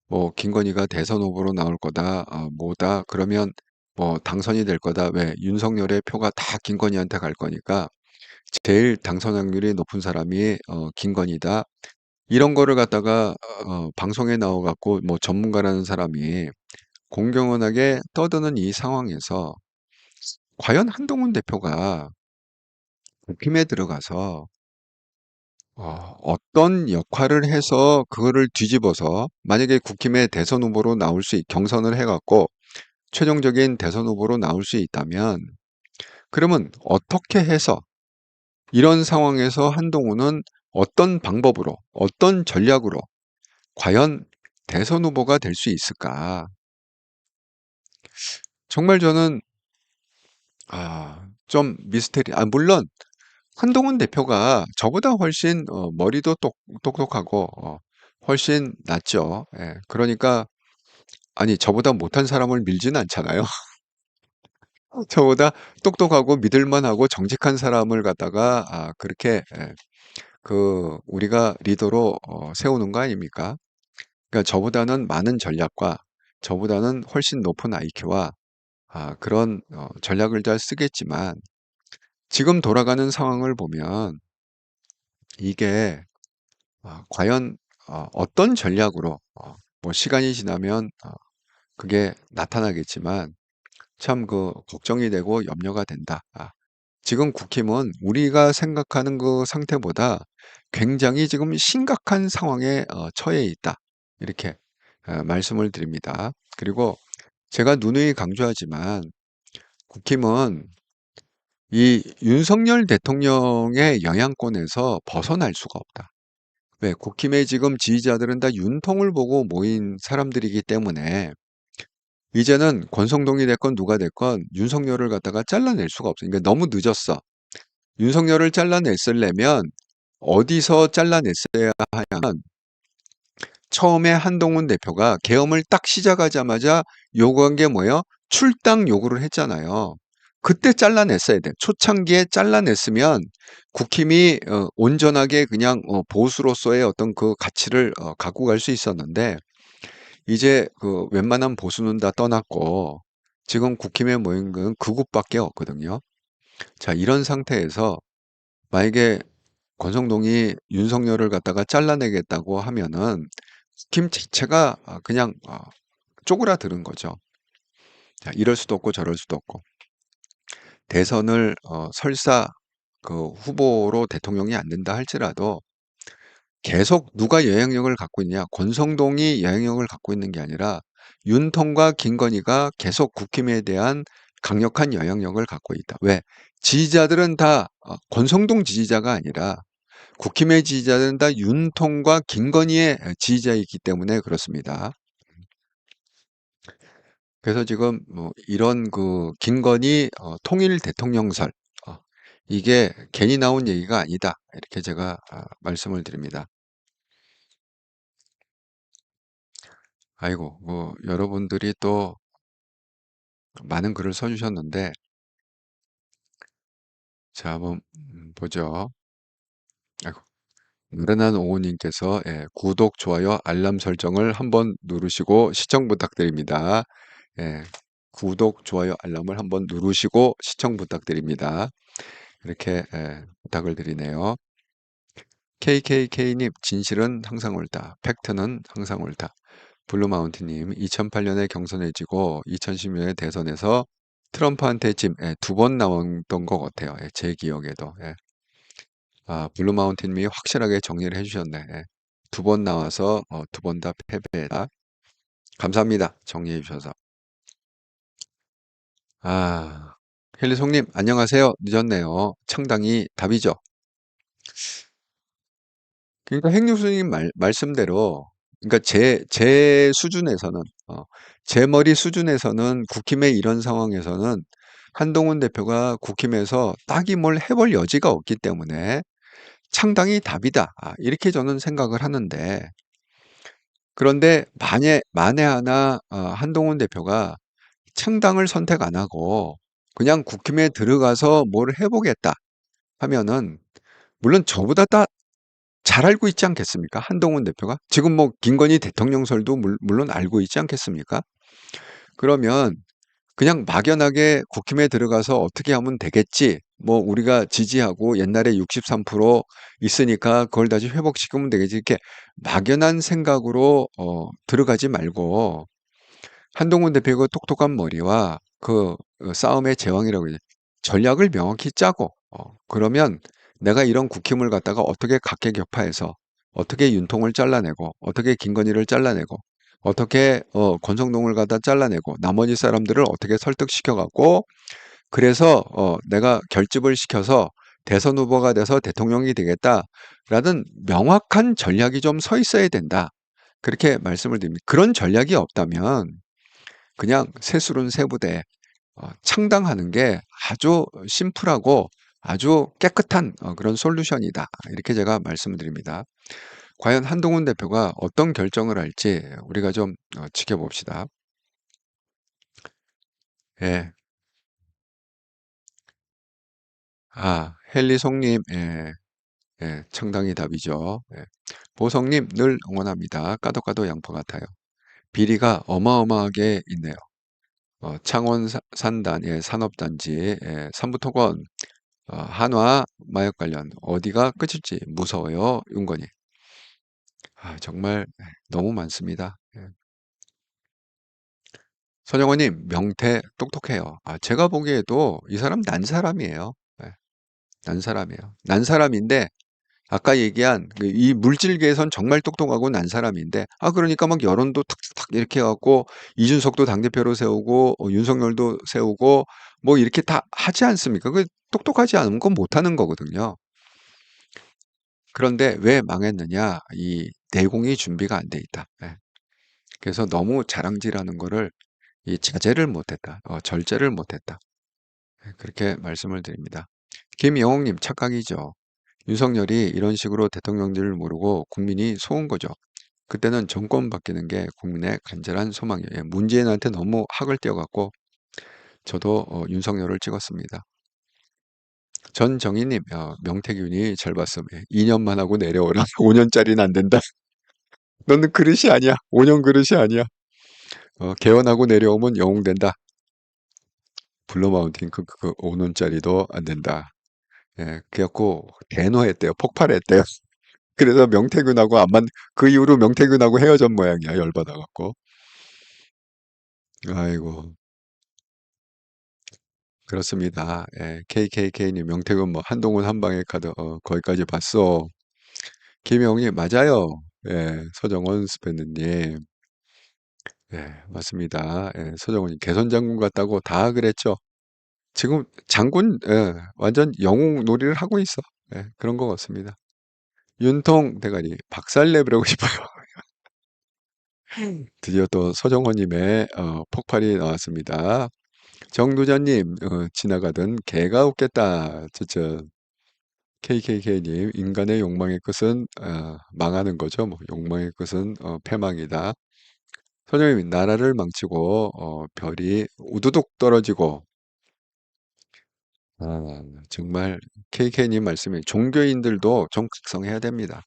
뭐 김건희가 대선 후보로 나올 거다, 뭐다 그러면 뭐 당선이 될 거다. 왜 윤석열의 표가 다 김건희한테 갈 거니까 제일 당선 확률이 높은 사람이 김건희다. 이런 거를 갖다가 방송에 나와 갖고 뭐 전문가라는 사람이 공경연하게 떠드는 이 상황에서 과연 한동훈 대표가 국힘에 들어가서 어떤 역할을 해서 그거를 뒤집어서 만약에 국힘의 대선 후보로 나올 경선을 해갖고 최종적인 대선 후보로 나올 수 있다면 그러면 어떻게 해서 이런 상황에서 한동훈은 어떤 방법으로, 어떤 전략으로 과연 대선 후보가 될 수 있을까? 정말 저는 좀 물론 한동훈 대표가 저보다 훨씬 머리도 똑똑하고 훨씬 낫죠. 예, 그러니까 아니 저보다 못한 사람을 밀지는 않잖아요. 저보다 똑똑하고 믿을만하고 정직한 사람을 갖다가 그렇게 우리가 리더로 세우는 거 아닙니까? 그러니까 저보다는 많은 전략과 저보다는 훨씬 높은 IQ와 그런 전략을 잘 쓰겠지만 지금 돌아가는 상황을 보면 이게 과연 어떤 전략으로 뭐 시간이 지나면 그게 나타나겠지만 참 걱정이 되고 염려가 된다. 지금 국힘은 우리가 생각하는 그 상태보다 굉장히 지금 심각한 상황에 처해 있다. 이렇게 말씀을 드립니다. 그리고 제가 누누이 강조하지만 국힘은 이 윤석열 대통령의 영향권에서 벗어날 수가 없다. 왜? 국힘의 지금 지지자들은 다 윤통을 보고 모인 사람들이기 때문에 이제는 권성동이 됐건 누가 됐건 윤석열을 갖다가 잘라낼 수가 없어. 그러니까 너무 늦었어. 윤석열을 잘라냈으려면 어디서 잘라냈어야 하냐면 처음에 한동훈 대표가 계엄을 딱 시작하자마자 요구한 게 뭐예요? 출당 요구를 했잖아요. 그때 잘라냈어야 돼. 초창기에 잘라냈으면 국힘이 온전하게 그냥 보수로서의 어떤 그 가치를 갖고 갈 수 있었는데 이제 웬만한 보수는 다 떠났고 지금 국힘에 모인 건 극우밖에 없거든요. 자, 이런 상태에서 만약에 권성동이 윤석열을 갖다가 잘라내겠다고 하면은 국힘 자체가 그냥 쪼그라드는 거죠. 자, 이럴 수도 없고 저럴 수도 없고 대선을 설사 후보로 대통령이 안 된다 할지라도 계속 누가 영향력을 갖고 있냐? 권성동이 영향력을 갖고 있는 게 아니라 윤통과 김건희가 계속 국힘에 대한 강력한 영향력을 갖고 있다. 왜? 지지자들은 다 권성동 지지자가 아니라 국힘의 지지자들은 다 윤통과 김건희의 지지자이기 때문에 그렇습니다. 그래서 지금 이런 김건희 통일 대통령설 이게 괜히 나온 얘기가 아니다. 이렇게 제가 말씀을 드립니다. 아이고, 여러분들이 또 많은 글을 써주셨는데, 자, 한번 보죠. 아이고, 나른한 오후님께서 구독, 좋아요, 알람 설정을 한번 누르시고 시청 부탁드립니다. 구독, 좋아요, 알람을 한번 누르시고 시청 부탁드립니다. 이렇게 부탁을 드리네요. KKK님, 진실은 항상 옳다. 팩트는 항상 옳다. 블루마운틴님, 2008년에 경선에 지고 2016년에 대선에서 트럼프한테 지금 2번 나왔던 것 같아요. 제 기억에도. 블루마운틴님이 확실하게 정리를 해주셨네. 2번 나와서 2번 다 패배다. 감사합니다. 정리해 주셔서. 헬리송님, 안녕하세요. 늦었네요. 창당이 답이죠. 그러니까 핵뉴스님 말씀대로, 그러니까 제 수준에서는, 제 머리 수준에서는 국힘의 이런 상황에서는 한동훈 대표가 국힘에서 딱히 뭘 해볼 여지가 없기 때문에 창당이 답이다. 이렇게 저는 생각을 하는데, 그런데 만에 하나 한동훈 대표가 창당을 선택 안 하고 그냥 국힘에 들어가서 뭘 해보겠다 하면은 물론 저보다 다 잘 알고 있지 않겠습니까? 한동훈 대표가 지금 김건희 대통령설도 물론 알고 있지 않겠습니까? 그러면 그냥 막연하게 국힘에 들어가서 어떻게 하면 되겠지. 우리가 지지하고 옛날에 63% 있으니까 그걸 다시 회복시키면 되겠지. 이렇게 막연한 생각으로 들어가지 말고 한동훈 대표가 똑똑한 머리와 싸움의 제왕이라고 전략을 명확히 짜고 그러면 내가 이런 국힘을 갖다가 어떻게 각계격파해서 어떻게 윤통을 잘라내고 어떻게 김건희를 잘라내고 어떻게 권성동을 갖다 잘라내고 나머지 사람들을 어떻게 설득시켜갖고 그래서 내가 결집을 시켜서 대선 후보가 돼서 대통령이 되겠다라는 명확한 전략이 좀 서 있어야 된다. 그렇게 말씀을 드립니다. 그런 전략이 없다면 그냥 새술은 새부대 창당하는 게 아주 심플하고 아주 깨끗한 그런 솔루션이다. 이렇게 제가 말씀을 드립니다. 과연 한동훈 대표가 어떤 결정을 할지 우리가 좀 지켜봅시다. 예. 헨리송님, 예, 청당이 답이죠. 예. 보성님, 늘 응원합니다. 까도 양파 같아요. 비리가 어마어마하게 있네요. 창원 산단의 산업단지, 삼부토건, 한화 마약 관련 어디가 끝일지 무서워요. 윤건희. 정말 너무 많습니다. 예. 서정원님, 명태 똑똑해요. 제가 보기에도 이 사람 난 사람이에요. 예, 난 사람이에요. 난 사람인데 아까 얘기한 이 물질계에선 정말 똑똑하고 난 사람인데 그러니까 막 여론도 탁탁 이렇게 해갖고 이준석도 당대표로 세우고 윤석열도 세우고 뭐 이렇게 다 하지 않습니까? 그 똑똑하지 않으면 그건 못하는 거거든요. 그런데 왜 망했느냐? 이 내공이 준비가 안 돼 있다. 예. 그래서 너무 자랑질하는 거를 이 자제를 못했다. 절제를 못했다. 예, 그렇게 말씀을 드립니다. 김영옥님 착각이죠. 윤석열이 이런 식으로 대통령제를 모르고 국민이 속은 거죠. 그때는 정권 바뀌는 게 국민의 간절한 소망이에요. 예, 문재인한테 너무 학을 띄워갖고 저도 윤석열을 찍었습니다. 전정희님, 명태균이 잘 봤음. 2년만 하고 내려오라. 5년짜리는 안 된다. 너는 그릇이 아니야. 5년 그릇이 아니야. 개헌하고 내려오면 영웅된다. 블루마운틴 그 5년짜리도 안 된다. 예, 그래갖고 대노했대요. 폭발했대요. 그래서 명태균하고 그 이후로 명태균하고 헤어진 모양이야. 열받아갖고. 아이고. 그렇습니다. 예, KKK님, 명태균 한동훈 한방에 카드, 거기까지 봤어. 김영희, 맞아요. 예, 서정원 스페드님. 예, 맞습니다. 예, 서정원님, 개선 장군 같다고 다 그랬죠. 지금 장군, 예, 완전 영웅 놀이를 하고 있어. 예, 그런 것 같습니다. 윤통 대가리, 박살내버리고 싶어요. 드디어 또 서정원님의 폭발이 나왔습니다. 정두전님, 지나가던 개가 웃겠다. KKK님, 인간의 욕망의 끝은 망하는 거죠. 욕망의 끝은 패망이다. 서정님, 나라를 망치고 별이 우두둑 떨어지고 정말 KK님 말씀이 종교인들도 좀 각성해야 됩니다.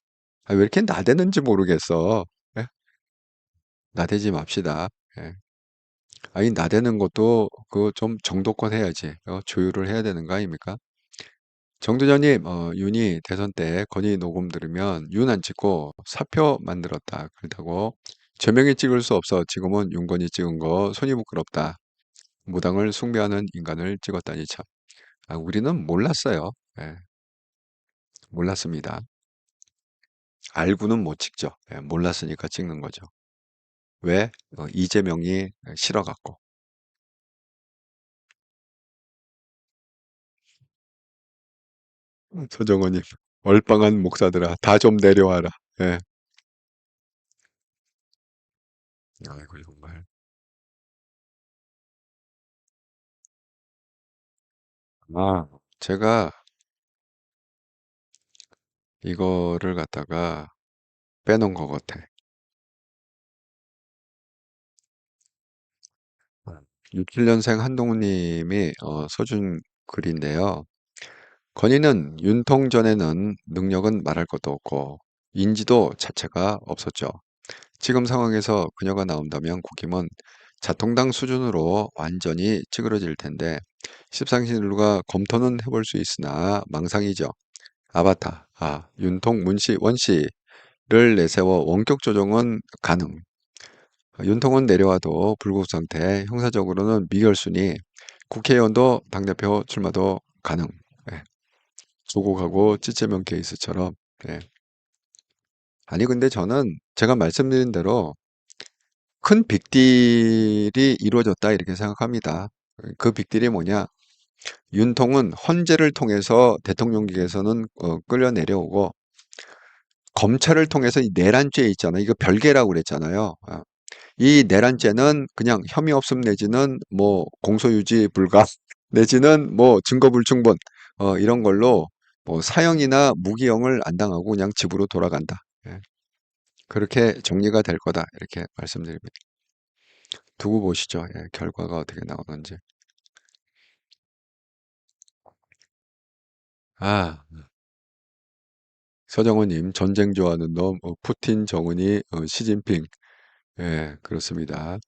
왜 이렇게 나대는지 모르겠어. 예? 나대지 맙시다. 예. 이 나대는 것도 그 좀 정도껏 해야지. 조율을 해야 되는 거 아닙니까? 정두전님, 윤이 대선 때 건의 녹음 들으면 윤 안 찍고 사표 만들었다. 그렇다고 제명이 찍을 수 없어. 지금은 윤건이 찍은 거 손이 부끄럽다. 무당을 숭배하는 인간을 찍었다니 참. 우리는 몰랐어요. 예, 몰랐습니다. 알고는 못 찍죠. 예, 몰랐으니까 찍는 거죠. 왜? 이재명이 싫어갖고. 서정원님, 얼빵한 목사들아, 다 좀 내려와라. 예. 아이고, 정말. 제가 이거를 갖다가 빼놓은 것 같아. 67년생 한동훈님이 써준 글인데요. 건의는 윤통 전에는 능력은 말할 것도 없고 인지도 자체가 없었죠. 지금 상황에서 그녀가 나온다면 국힘은 자통당 수준으로 완전히 찌그러질 텐데 십상시누가 검토는 해볼 수 있으나 망상이죠. 아바타, 윤통, 문씨, 원씨를 내세워 원격 조정은 가능. 윤통은 내려와도 불구속 상태, 형사적으로는 미결순이 국회의원도 당대표 출마도 가능. 예. 조국하고 찌찌면 케이스처럼. 예. 아니 근데 저는 제가 말씀드린 대로 큰 빅딜이 이루어졌다 이렇게 생각합니다. 그 빅딜이 뭐냐? 윤통은 헌재를 통해서 대통령직에서는 끌려 내려오고 검찰을 통해서 이 내란죄 있잖아요. 이거 별개라고 그랬잖아요. 이 내란죄는 그냥 혐의 없음 내지는 뭐 공소유지 불가 내지는 뭐 증거불충분 이런 걸로 뭐 사형이나 무기형을 안 당하고 그냥 집으로 돌아간다. 예. 그렇게 정리가 될 거다 이렇게 말씀드립니다. 두고 보시죠. 예, 결과가 어떻게 나오는지. 아, 서정호님, 전쟁 좋아하는 놈, 푸틴, 정은이, 시진핑. 예, 그렇습니다.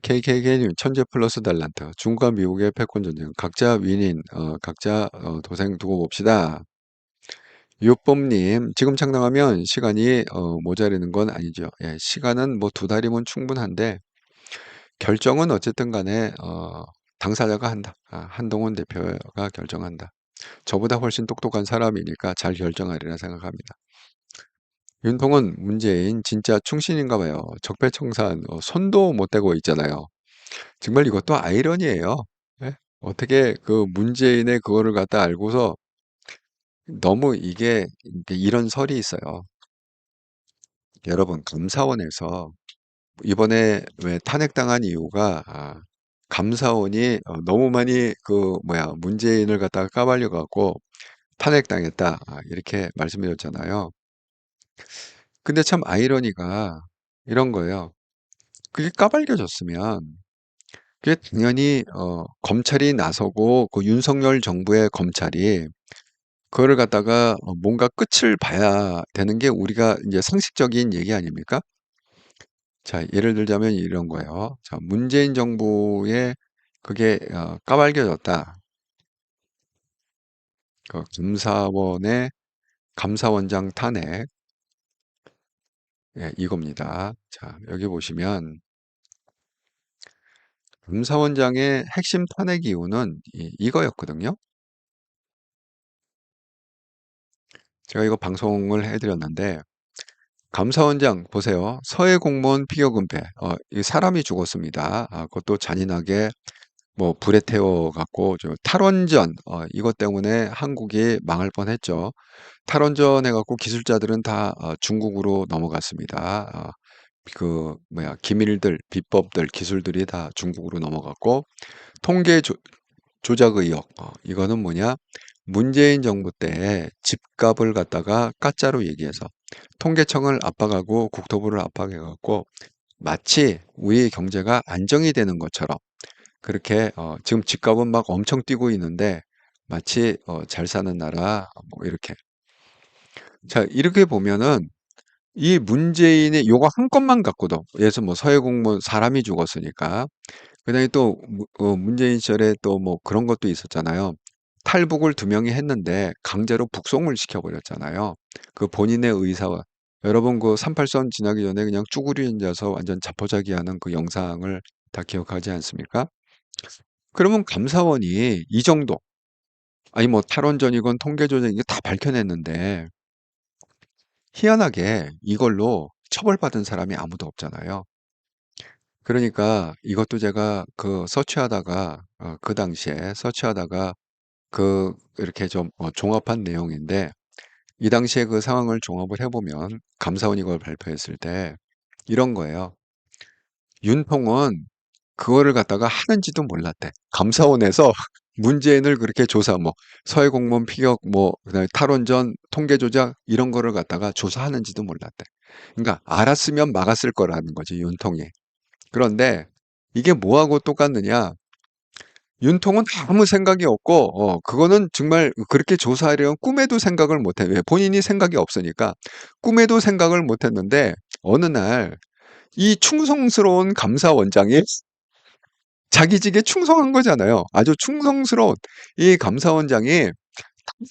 KKK님, 천재 플러스 달란트. 중국과 미국의 패권 전쟁. 각자 윈인, 각자 도생 두고 봅시다. 유법님, 지금 창당하면 시간이 모자라는 건 아니죠. 예, 시간은 뭐 2달이면 충분한데, 결정은 어쨌든 간에 당사자가 한다. 한동훈 대표가 결정한다. 저보다 훨씬 똑똑한 사람이니까 잘 결정하리라 생각합니다. 윤통은 문재인 진짜 충신인가 봐요. 적폐청산 손도 못 대고 있잖아요. 정말 이것도 아이러니예요. 예? 어떻게 그 문재인의 그거를 갖다 알고서 너무 이게 이런 설이 있어요. 여러분 감사원에서 이번에 왜 탄핵당한 이유가 감사원이 너무 많이 그 뭐야 문재인을 갖다가 까발려 갖고 탄핵당했다 이렇게 말씀드렸잖아요. 근데 참 아이러니가 이런 거예요. 그게 까발려졌으면 그게 당연히 검찰이 나서고 그 윤석열 정부의 검찰이 그거를 갖다가 뭔가 끝을 봐야 되는 게 우리가 이제 상식적인 얘기 아닙니까? 자, 예를 들자면 이런 거예요. 자, 문재인 정부의 그게 까발려졌다. 그 감사원의 감사원장 탄핵. 예, 이겁니다. 자, 여기 보시면 감사원장의 핵심 탄핵 이유는 이거였거든요. 제가 이거 방송을 해드렸는데 감사원장 보세요. 서해 공무원 피격 은폐. 이 사람이 죽었습니다. 그것도 잔인하게 뭐 불에 태워 갖고 탈원전 이것 때문에 한국이 망할 뻔했죠. 탈원전 해갖고 기술자들은 다 중국으로 넘어갔습니다. 그 뭐야 기밀들, 비법들, 기술들이 다 중국으로 넘어갔고 통계 조작 의혹 이거는 뭐냐? 문재인 정부 때 집값을 갖다가 가짜로 얘기해서 통계청을 압박하고 국토부를 압박해갖고 마치 우리 경제가 안정이 되는 것처럼 그렇게 지금 집값은 막 엄청 뛰고 있는데 마치 잘 사는 나라 뭐 이렇게 자 이렇게 보면은 이 문재인의 요거 한 건만 갖고도 예를 들어서 뭐 서해 공무원 사람이 죽었으니까 그다음에 또 문재인 시절에 또 뭐 그런 것도 있었잖아요. 탈북을 2명이 했는데 강제로 북송을 시켜버렸잖아요. 그 본인의 의사와 여러분 그 38선 지나기 전에 그냥 쭈구리 앉아서 완전 자포자기하는 그 영상을 다 기억하지 않습니까? 그러면 감사원이 이 정도 아니 뭐 탈원전이건 통계조작 이게 다 밝혀냈는데 희한하게 이걸로 처벌받은 사람이 아무도 없잖아요. 그러니까 이것도 제가 그 서치하다가 그 당시에 서치하다가 그 이렇게 좀 종합한 내용인데 이 당시에 그 상황을 종합을 해보면 감사원이 이걸 발표했을 때 이런 거예요. 윤통은 그거를 갖다가 하는지도 몰랐대. 감사원에서 문재인을 그렇게 조사, 뭐 서해 공무원 피격, 뭐 그다음에 탈원전 통계 조작 이런 거를 갖다가 조사하는지도 몰랐대. 그러니까 알았으면 막았을 거라는 거지 윤통이. 그런데 이게 뭐하고 똑같느냐? 윤통은 아무 생각이 없고, 그거는 정말 그렇게 조사하려면 꿈에도 생각을 못해. 왜? 본인이 생각이 없으니까. 꿈에도 생각을 못 했는데, 어느 날, 이 충성스러운 감사원장이 자기 직에 충성한 거잖아요. 아주 충성스러운 이 감사원장이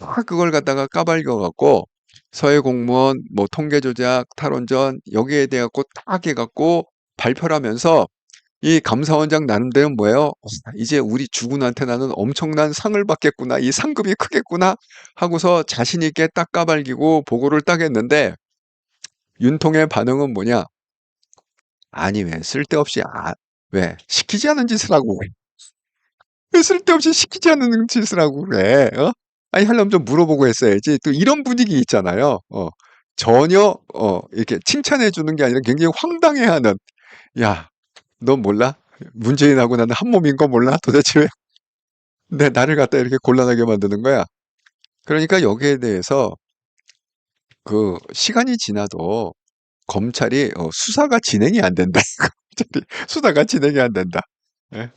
다 그걸 갖다가 까발려갖고, 서해 공무원, 뭐 통계 조작, 탈원전, 여기에 대해 갖고 딱 해갖고 발표를 하면서 이 감사원장 나름대로 뭐예요? 이제 우리 주군한테 나는 엄청난 상을 받겠구나. 이 상급이 크겠구나. 하고서 자신 있게 딱 까발기고 보고를 딱 했는데 윤통의 반응은 뭐냐? 아니 왜 쓸데없이 왜 시키지 않은 짓을 하고 그래? 왜 쓸데없이 시키지 않은 짓을 하고 그래? 어? 아니 하려면 좀 물어보고 했어야지. 또 이런 분위기 있잖아요. 전혀 이렇게 칭찬해 주는 게 아니라 굉장히 황당해하는. 야, 너 몰라? 문재인하고 나는 한 몸인 거 몰라? 도대체 왜 나를 갖다 이렇게 곤란하게 만드는 거야? 그러니까 여기에 대해서 그 시간이 지나도 검찰이 수사가 진행이 안 된다. 검찰이 수사가 진행이 안 된다. 예?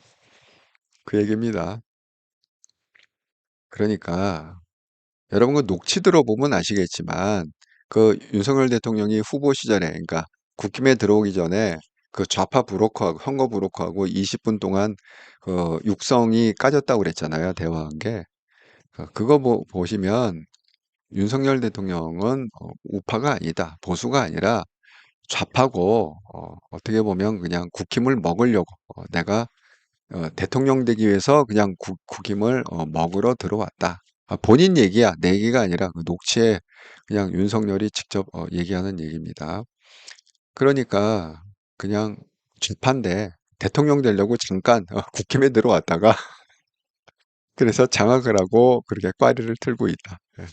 그 얘기입니다. 그러니까 여러분 그 녹취 들어보면 아시겠지만 그 윤석열 대통령이 후보 시절에 그러니까 국힘에 들어오기 전에 그 좌파 브로커하고 선거 브로커하고 20분 동안 그 육성이 까졌다고 그랬잖아요. 대화한 게. 그거 보시면 윤석열 대통령은 우파가 아니다. 보수가 아니라 좌파고 어떻게 보면 그냥 국힘을 먹으려고 내가 대통령 되기 위해서 그냥 국힘을 먹으러 들어왔다. 본인 얘기야. 내 얘기가 아니라 그 녹취에 그냥 윤석열이 직접 얘기하는 얘기입니다. 그러니까 그냥 좌파인데 대통령 되려고 잠깐 국힘에 들어왔다가 그래서 장악을 하고 그렇게 꽈리를 틀고 있다. 예.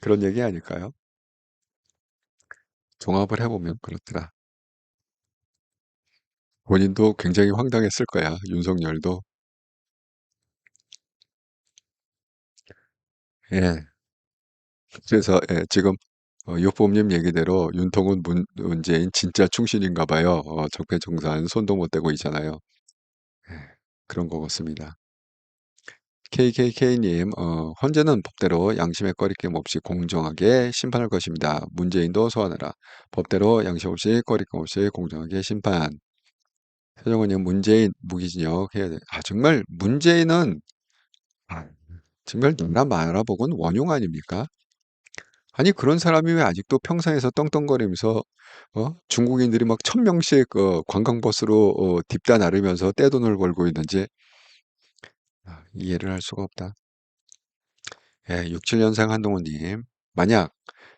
그런 얘기 아닐까요? 종합을 해보면 그렇더라. 본인도 굉장히 황당했을 거야. 윤석열도. 예. 그래서 지금 유법님 얘기대로 윤통은 문재인 진짜 충신인가 봐요. 적폐청산 손도 못 대고 있잖아요. 예, 그런 것 같습니다. KKK님, 헌재는 법대로 양심의 꺼리낌 없이 공정하게 심판할 것입니다. 문재인도 소환하라. 법대로 양심 없이 꺼리낌 없이 공정하게 심판. 최정원님, 문재인 무기징역 해야 돼. 정말 문재인은 정말 나라 말아먹은 원흉 아닙니까? 아니 그런 사람이 왜 아직도 평상에서 떵떵거리면서 중국인들이 막 1000명씩 관광버스로 딥다 나르면서 떼돈을 벌고 있는지 이해를 할 수가 없다. 67년생 한동훈님, 만약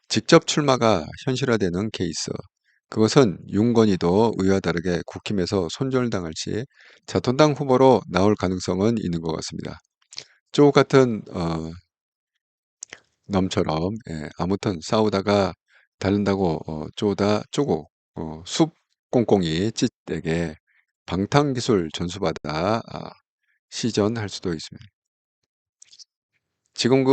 직접 출마가 현실화되는 케이스, 그것은 윤건희도 의와 다르게 국힘에서 손절당할 시 자통당 후보로 나올 가능성은 있는 것 같습니다. 쪽 같은 넘처럼 아무튼 싸우다가 다른다고 쪼고 숲 꽁꽁이 찢대게 방탄기술 전수받아 시전할 수도 있습니다. 지금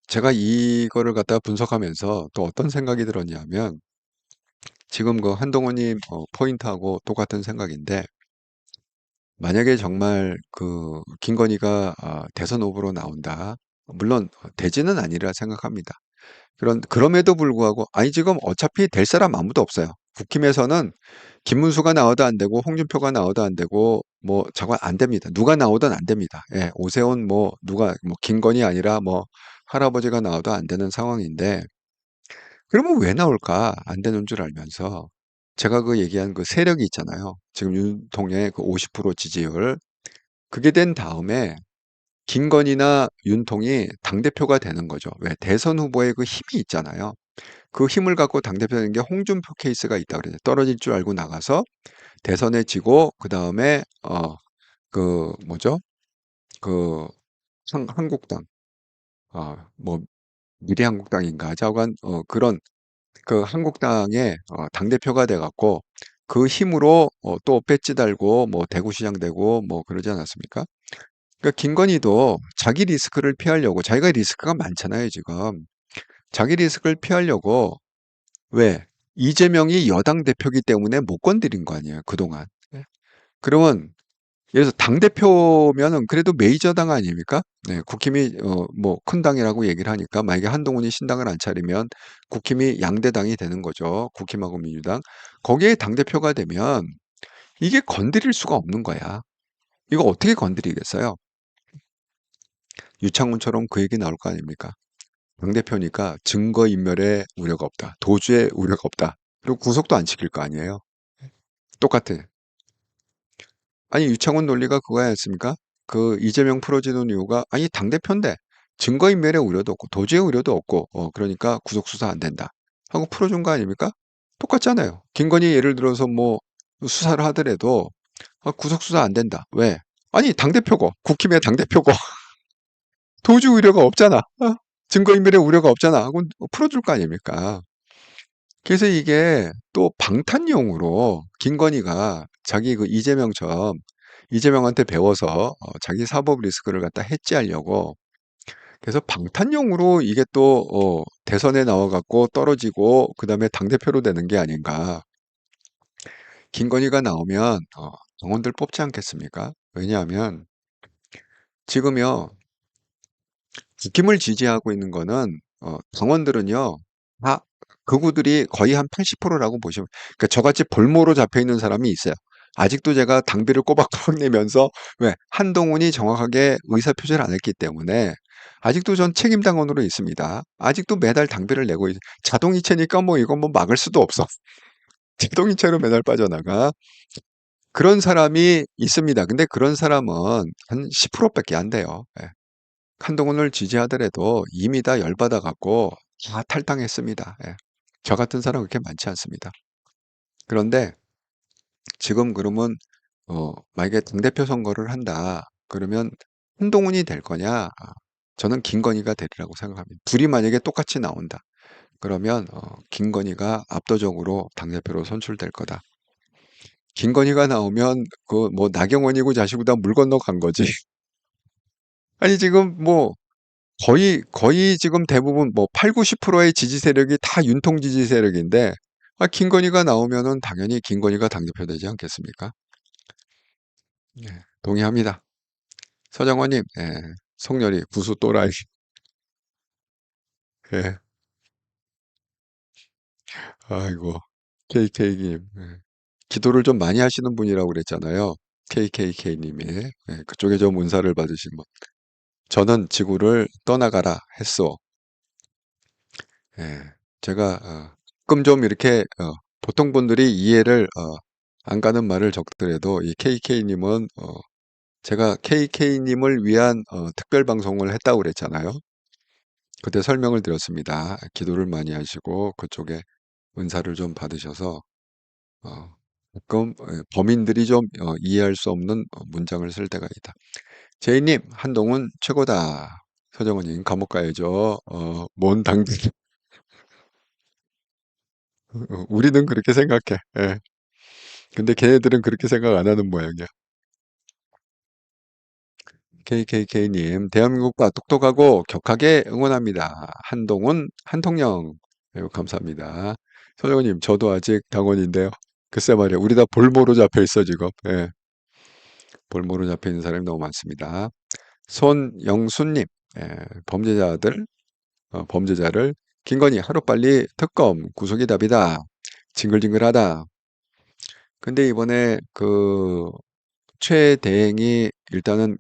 제가 이거를 갖다 분석하면서 또 어떤 생각이 들었냐면 지금 한동훈님 포인트하고 똑같은 생각인데 만약에 정말 김건희가 대선 후보로 나온다. 물론 되지는 아니라 생각합니다. 그럼에도 불구하고 지금 어차피 될 사람 아무도 없어요. 국힘에서는 김문수가 나와도 안 되고 홍준표가 나와도 안 되고 뭐 저거 안 됩니다. 누가 나오든 안 됩니다. 오세훈 누가 김건희 아니라 할아버지가 나와도 안 되는 상황인데 그러면 왜 나올까? 안 되는 줄 알면서 제가 얘기한 세력이 있잖아요. 지금 윤통의 50% 지지율 그게 된 다음에 김건희나 윤통이 당대표가 되는 거죠. 왜? 대선 후보의 힘이 있잖아요. 그 힘을 갖고 당대표 되는 게 홍준표 케이스가 있다 그래요. 떨어질 줄 알고 나가서 대선에 지고 그 다음에 뭐죠? 한국당 미래한국당인가 하여간 그런 한국당의 당대표가 돼갖고 그 힘으로 또 배지 달고 대구시장 되고 그러지 않았습니까? 그러니까 김건희도 자기 리스크를 피하려고 자기가 리스크가 많잖아요 지금 자기 리스크를 피하려고 왜 이재명이 여당 대표기 때문에 못 건드린 거 아니에요 그동안. 그러면 예를 들어서 당대표면은 그래도 메이저당 아닙니까? 국힘이 큰 당이라고 얘기를 하니까 만약에 한동훈이 신당을 안 차리면 국힘이 양대당이 되는 거죠. 국힘하고 민주당. 거기에 당대표가 되면 이게 건드릴 수가 없는 거야. 이거 어떻게 건드리겠어요? 유창훈처럼 그 얘기 나올 거 아닙니까? 당대표니까 증거인멸의 우려가 없다. 도주의 우려가 없다. 그리고 구속도 안 시킬 거 아니에요. 똑같아. 아니, 유창훈 논리가 그거 아니었습니까? 그 이재명 풀어지는 이유가, 아니, 당대표인데 증거인멸의 우려도 없고 도주의 우려도 없고, 그러니까 구속수사 안 된다 하고 풀어준 거 아닙니까? 똑같잖아요. 김건희 예를 들어서 뭐 수사를 하더라도 구속수사 안 된다. 왜? 아니, 당대표고, 국힘의 당대표고, 도주 우려가 없잖아. 증거인멸의 우려가 없잖아 하고 풀어줄 거 아닙니까? 그래서 이게 또 방탄용으로 김건희가 자기 그 이재명처럼 이재명한테 배워서 자기 사법 리스크를 갖다 해지하려고, 그래서 방탄용으로 이게 또 대선에 나와갖고 떨어지고 그 다음에 당대표로 되는 게 아닌가. 김건희가 나오면 당원들 뽑지 않겠습니까? 왜냐하면 지금요, 국힘을 지지하고 있는 거는 당원들은요, 다 극우들이 거의 한 80%라고 보시면, 그러니까 저같이 볼모로 잡혀 있는 사람이 있어요. 아직도 제가 당비를 꼬박꼬박 내면서, 왜? 한동훈이 정확하게 의사표시를 안 했기 때문에 아직도 전 책임당원으로 있습니다. 아직도 매달 당비를 내고 자동이체니까 뭐 이건 뭐 막을 수도 없어. 자동이체로 매달 빠져나가. 그런 사람이 있습니다. 근데 그런 사람은 한 10%밖에 안 돼요. 예. 한동훈을 지지하더라도 이미 다 열받아 갖고 다 탈당했습니다. 예. 저 같은 사람 그렇게 많지 않습니다. 그런데 지금 그러면 만약에 당대표 선거를 한다 그러면 한동훈이 될 거냐? 저는 김건희가 되리라고 생각합니다. 둘이 만약에 똑같이 나온다 그러면 김건희가 압도적으로 당대표로 선출될 거다. 김건희가 나오면 그 뭐 나경원이고 자식보다 물 건너 간 거지. 아니 지금 뭐 거의 지금 대부분 뭐 8, 90%의 지지 세력이 다 윤통 지지 세력인데, 김건희가 나오면은 당연히 김건희가 당대표 되지 않겠습니까? 예, 동의합니다. 서정원님, 예, 송열이 구수 또라이. 예, 아이고, KK님, 예. 기도를 좀 많이 하시는 분이라고 그랬잖아요. KKK님이. 예, 그쪽에 좀 은사를 받으신 분. 저는 지구를 떠나가라 했소. 예, 제가 가끔 좀 이렇게 보통 분들이 이해를 안 가는 말을 적더라도 이 KK님은 제가 KK님을 위한 특별 방송을 했다고 그랬잖아요. 그때 설명을 드렸습니다. 기도를 많이 하시고 그쪽에 은사를 좀 받으셔서 가끔 범인들이 좀 이해할 수 없는 문장을 쓸 때가 있다. 제이님, 한동훈 최고다. 서정원님, 감옥 가야죠. 뭔 당들. 우리는 그렇게 생각해. 예. 근데 걔네들은 그렇게 생각 안 하는 모양이야. KKK님, 대한민국과 똑똑하고 격하게 응원합니다. 한동훈, 한통령. 매우 감사합니다. 서정원님, 저도 아직 당원인데요. 글쎄 말이야, 우리 다 볼모로 잡혀 있어, 지금. 예. 볼모로 잡혀 있는 사람이 너무 많습니다. 손영순님, 범죄자를 김건희 하루빨리 특검 구속이 답이다. 징글징글하다. 근데 이번에 그 최대행이 일단은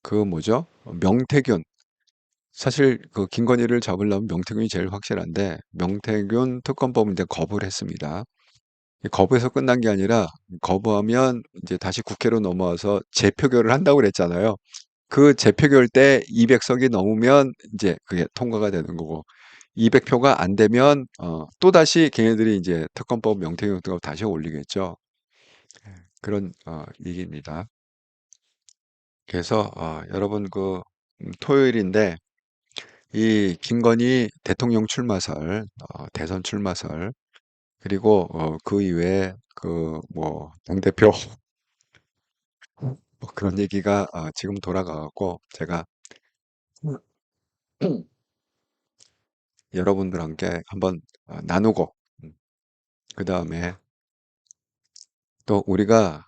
그 뭐죠? 명태균. 사실 그 김건희를 잡으려면 명태균이 제일 확실한데 명태균 특검법을 이제 거부를 했습니다. 거부해서 끝난 게 아니라 거부하면 이제 다시 국회로 넘어와서 재표결을 한다고 그랬잖아요. 그 재표결 때 200석이 넘으면 이제 그게 통과가 되는 거고 200표가 안 되면 또다시 걔네들이 이제 특검법 명태균 특검 다시 올리겠죠. 그런 얘기입니다. 그래서 여러분 그 토요일인데 이 김건희 대통령 출마설, 대선 출마설 그리고 그 이외에 그 뭐 당대표 뭐 그런 얘기가 지금 돌아가고 제가 여러분들과 함께 한번 나누고 그 다음에 또 우리가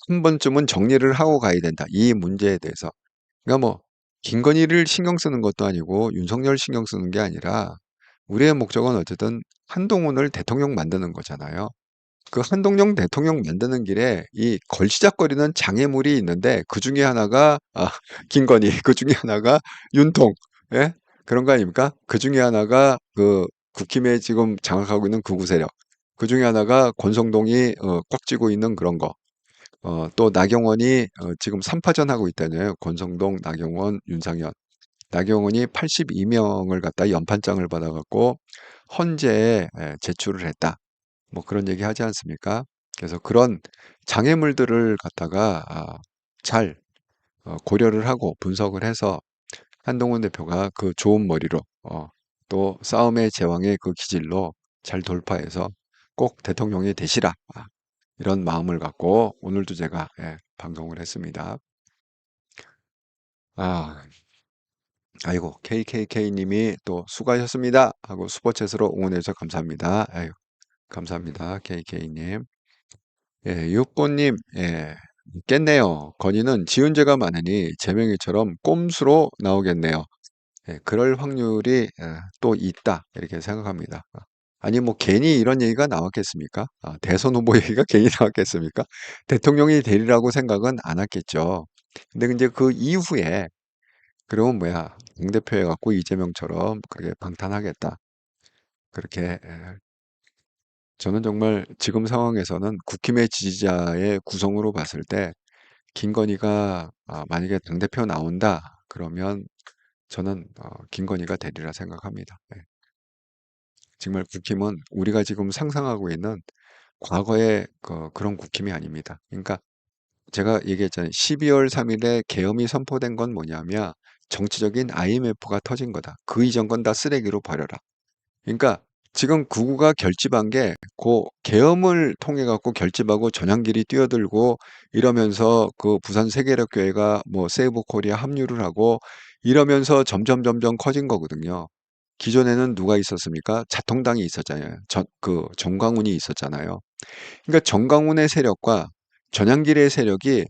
한 번쯤은 정리를 하고 가야 된다. 이 문제에 대해서. 그러니까 뭐 김건희를 신경 쓰는 것도 아니고 윤석열 신경 쓰는 게 아니라 우리의 목적은 어쨌든 한동훈을 대통령 만드는 거잖아요. 그 한동훈 대통령 만드는 길에 이 걸시작거리는 장애물이 있는데 그 중에 하나가 김건희, 그 중에 하나가 윤통, 예? 그런 거 아닙니까? 그 중에 하나가 그 국힘에 지금 장악하고 있는 극우 세력, 그 중에 하나가 권성동이 꽉 쥐고 있는 그런 거. 또 나경원이 지금 3파전 하고 있다네요. 권성동, 나경원, 윤상현. 나경원이 82명을 갖다 연판장을 받아갖고 헌재에 제출을 했다. 뭐 그런 얘기 하지 않습니까? 그래서 그런 장애물들을 갖다가 잘 고려를 하고 분석을 해서 한동훈 대표가 그 좋은 머리로 또 싸움의 제왕의 그 기질로 잘 돌파해서 꼭 대통령이 되시라. 이런 마음을 갖고 오늘도 제가 방송을 했습니다. 아이고 KKK님이 또 수고하셨습니다 하고 슈퍼챗으로 응원해 주셔서 감사합니다. 아유, 감사합니다 KK님. 육보님 깼네요. 건의는 지은 죄가 많으니 제명이처럼 꼼수로 나오겠네요. 그럴 확률이 또 있다 이렇게 생각합니다. 아니 뭐 괜히 이런 얘기가 나왔겠습니까? 대선 후보 얘기가 괜히 나왔겠습니까? 대통령이 되리라고 생각은 안 했겠죠. 근데 이제 그 이후에 그러면 뭐야 당대표 해갖고 이재명처럼 그렇게 방탄하겠다. 그렇게 저는 정말 지금 상황에서는 국힘의 지지자의 구성으로 봤을 때 김건희가 만약에 당대표 나온다 그러면 저는 김건희가 되리라 생각합니다. 정말 국힘은 우리가 지금 상상하고 있는 과거의 그런 국힘이 아닙니다. 그러니까 제가 얘기했잖아요. 12월 3일에 계엄이 선포된 건 뭐냐면 정치적인 IMF가 터진 거다. 그 이전 건 다 쓰레기로 버려라. 그러니까 지금 구구가 결집한 게 그 계엄을 통해 갖고 결집하고 전향길이 뛰어들고 이러면서 그 부산 세계력교회가 뭐 세이브 코리아 합류를 하고 이러면서 점점 커진 거거든요. 기존에는 누가 있었습니까? 자통당이 있었잖아요. 그 정광훈이 있었잖아요. 그러니까 정광훈의 세력과 전향길의 세력이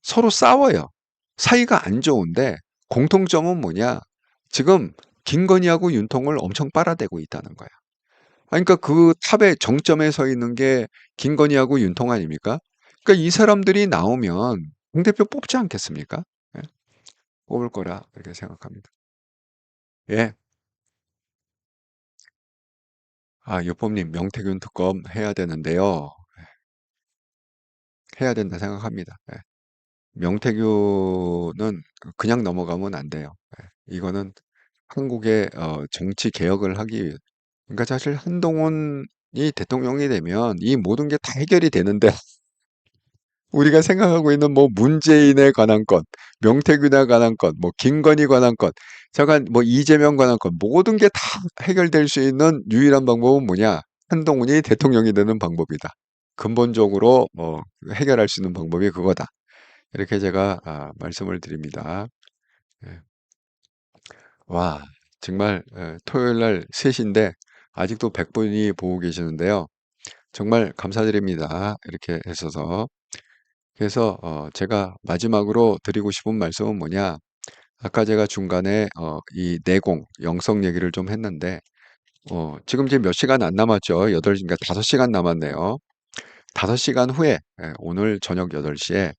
서로 싸워요. 사이가 안 좋은데 공통점은 뭐냐? 지금 김건희하고 윤통을 엄청 빨아대고 있다는 거야. 그러니까 그 탑의 정점에 서 있는 게 김건희하고 윤통 아닙니까? 그러니까 이 사람들이 나오면 당대표 뽑지 않겠습니까? 뽑을 거라 이렇게 생각합니다. 예. 요법님 명태균 특검 해야 되는데요. 해야 된다 생각합니다. 명태균은 그냥 넘어가면 안 돼요. 이거는 한국의 정치 개혁을 하기 위해 그러니까 사실 한동훈이 대통령이 되면 이 모든 게 다 해결이 되는데 우리가 생각하고 있는 뭐 문재인에 관한 것, 명태균에 관한 것, 뭐 김건희 관한 것, 잠깐 뭐 이재명 관한 것 모든 게 다 해결될 수 있는 유일한 방법은 뭐냐? 한동훈이 대통령이 되는 방법이다. 근본적으로 해결할 수 있는 방법이 그거다. 이렇게 제가 말씀을 드립니다. 와, 정말 토요일 날 3시인데 아직도 100분이 보고 계시는데요. 정말 감사드립니다. 이렇게 해서서. 그래서 제가 마지막으로 드리고 싶은 말씀은 뭐냐? 아까 제가 중간에 이 내공, 영성 얘기를 좀 했는데 지금 이제 몇 시간 안 남았죠. 8시인가 5시간 남았네요. 5시간 후에 오늘 저녁 8시에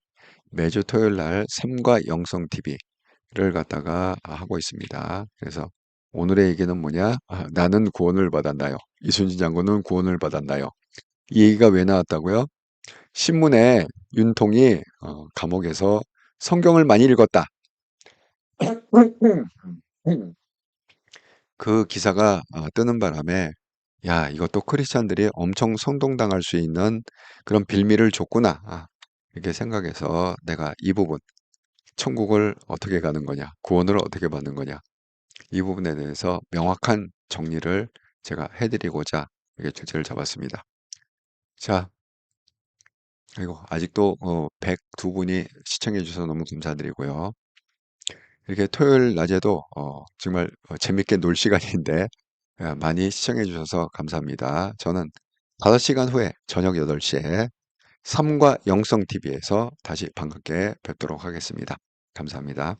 매주 토요일 날 삼과 영성 TV를 갖다가 하고 있습니다. 그래서 오늘의 얘기는 뭐냐? 나는 구원을 받았나요? 이순신 장군은 구원을 받았나요? 이 얘기가 왜 나왔다고요? 신문에 윤통이 감옥에서 성경을 많이 읽었다. 그 기사가 뜨는 바람에 야, 이것도 크리스찬들이 엄청 선동당할 수 있는 그런 빌미를 줬구나. 이렇게 생각해서 내가 이 부분, 천국을 어떻게 가는 거냐, 구원을 어떻게 받는 거냐, 이 부분에 대해서 명확한 정리를 제가 해드리고자 이렇게 주제를 잡았습니다. 자, 그리고 아직도 102분이 시청해 주셔서 너무 감사드리고요. 이렇게 토요일 낮에도 정말 재밌게 놀 시간인데 많이 시청해 주셔서 감사합니다. 저는 5시간 후에 저녁 8시에 삼과 영성 TV에서 다시 반갑게 뵙도록 하겠습니다. 감사합니다.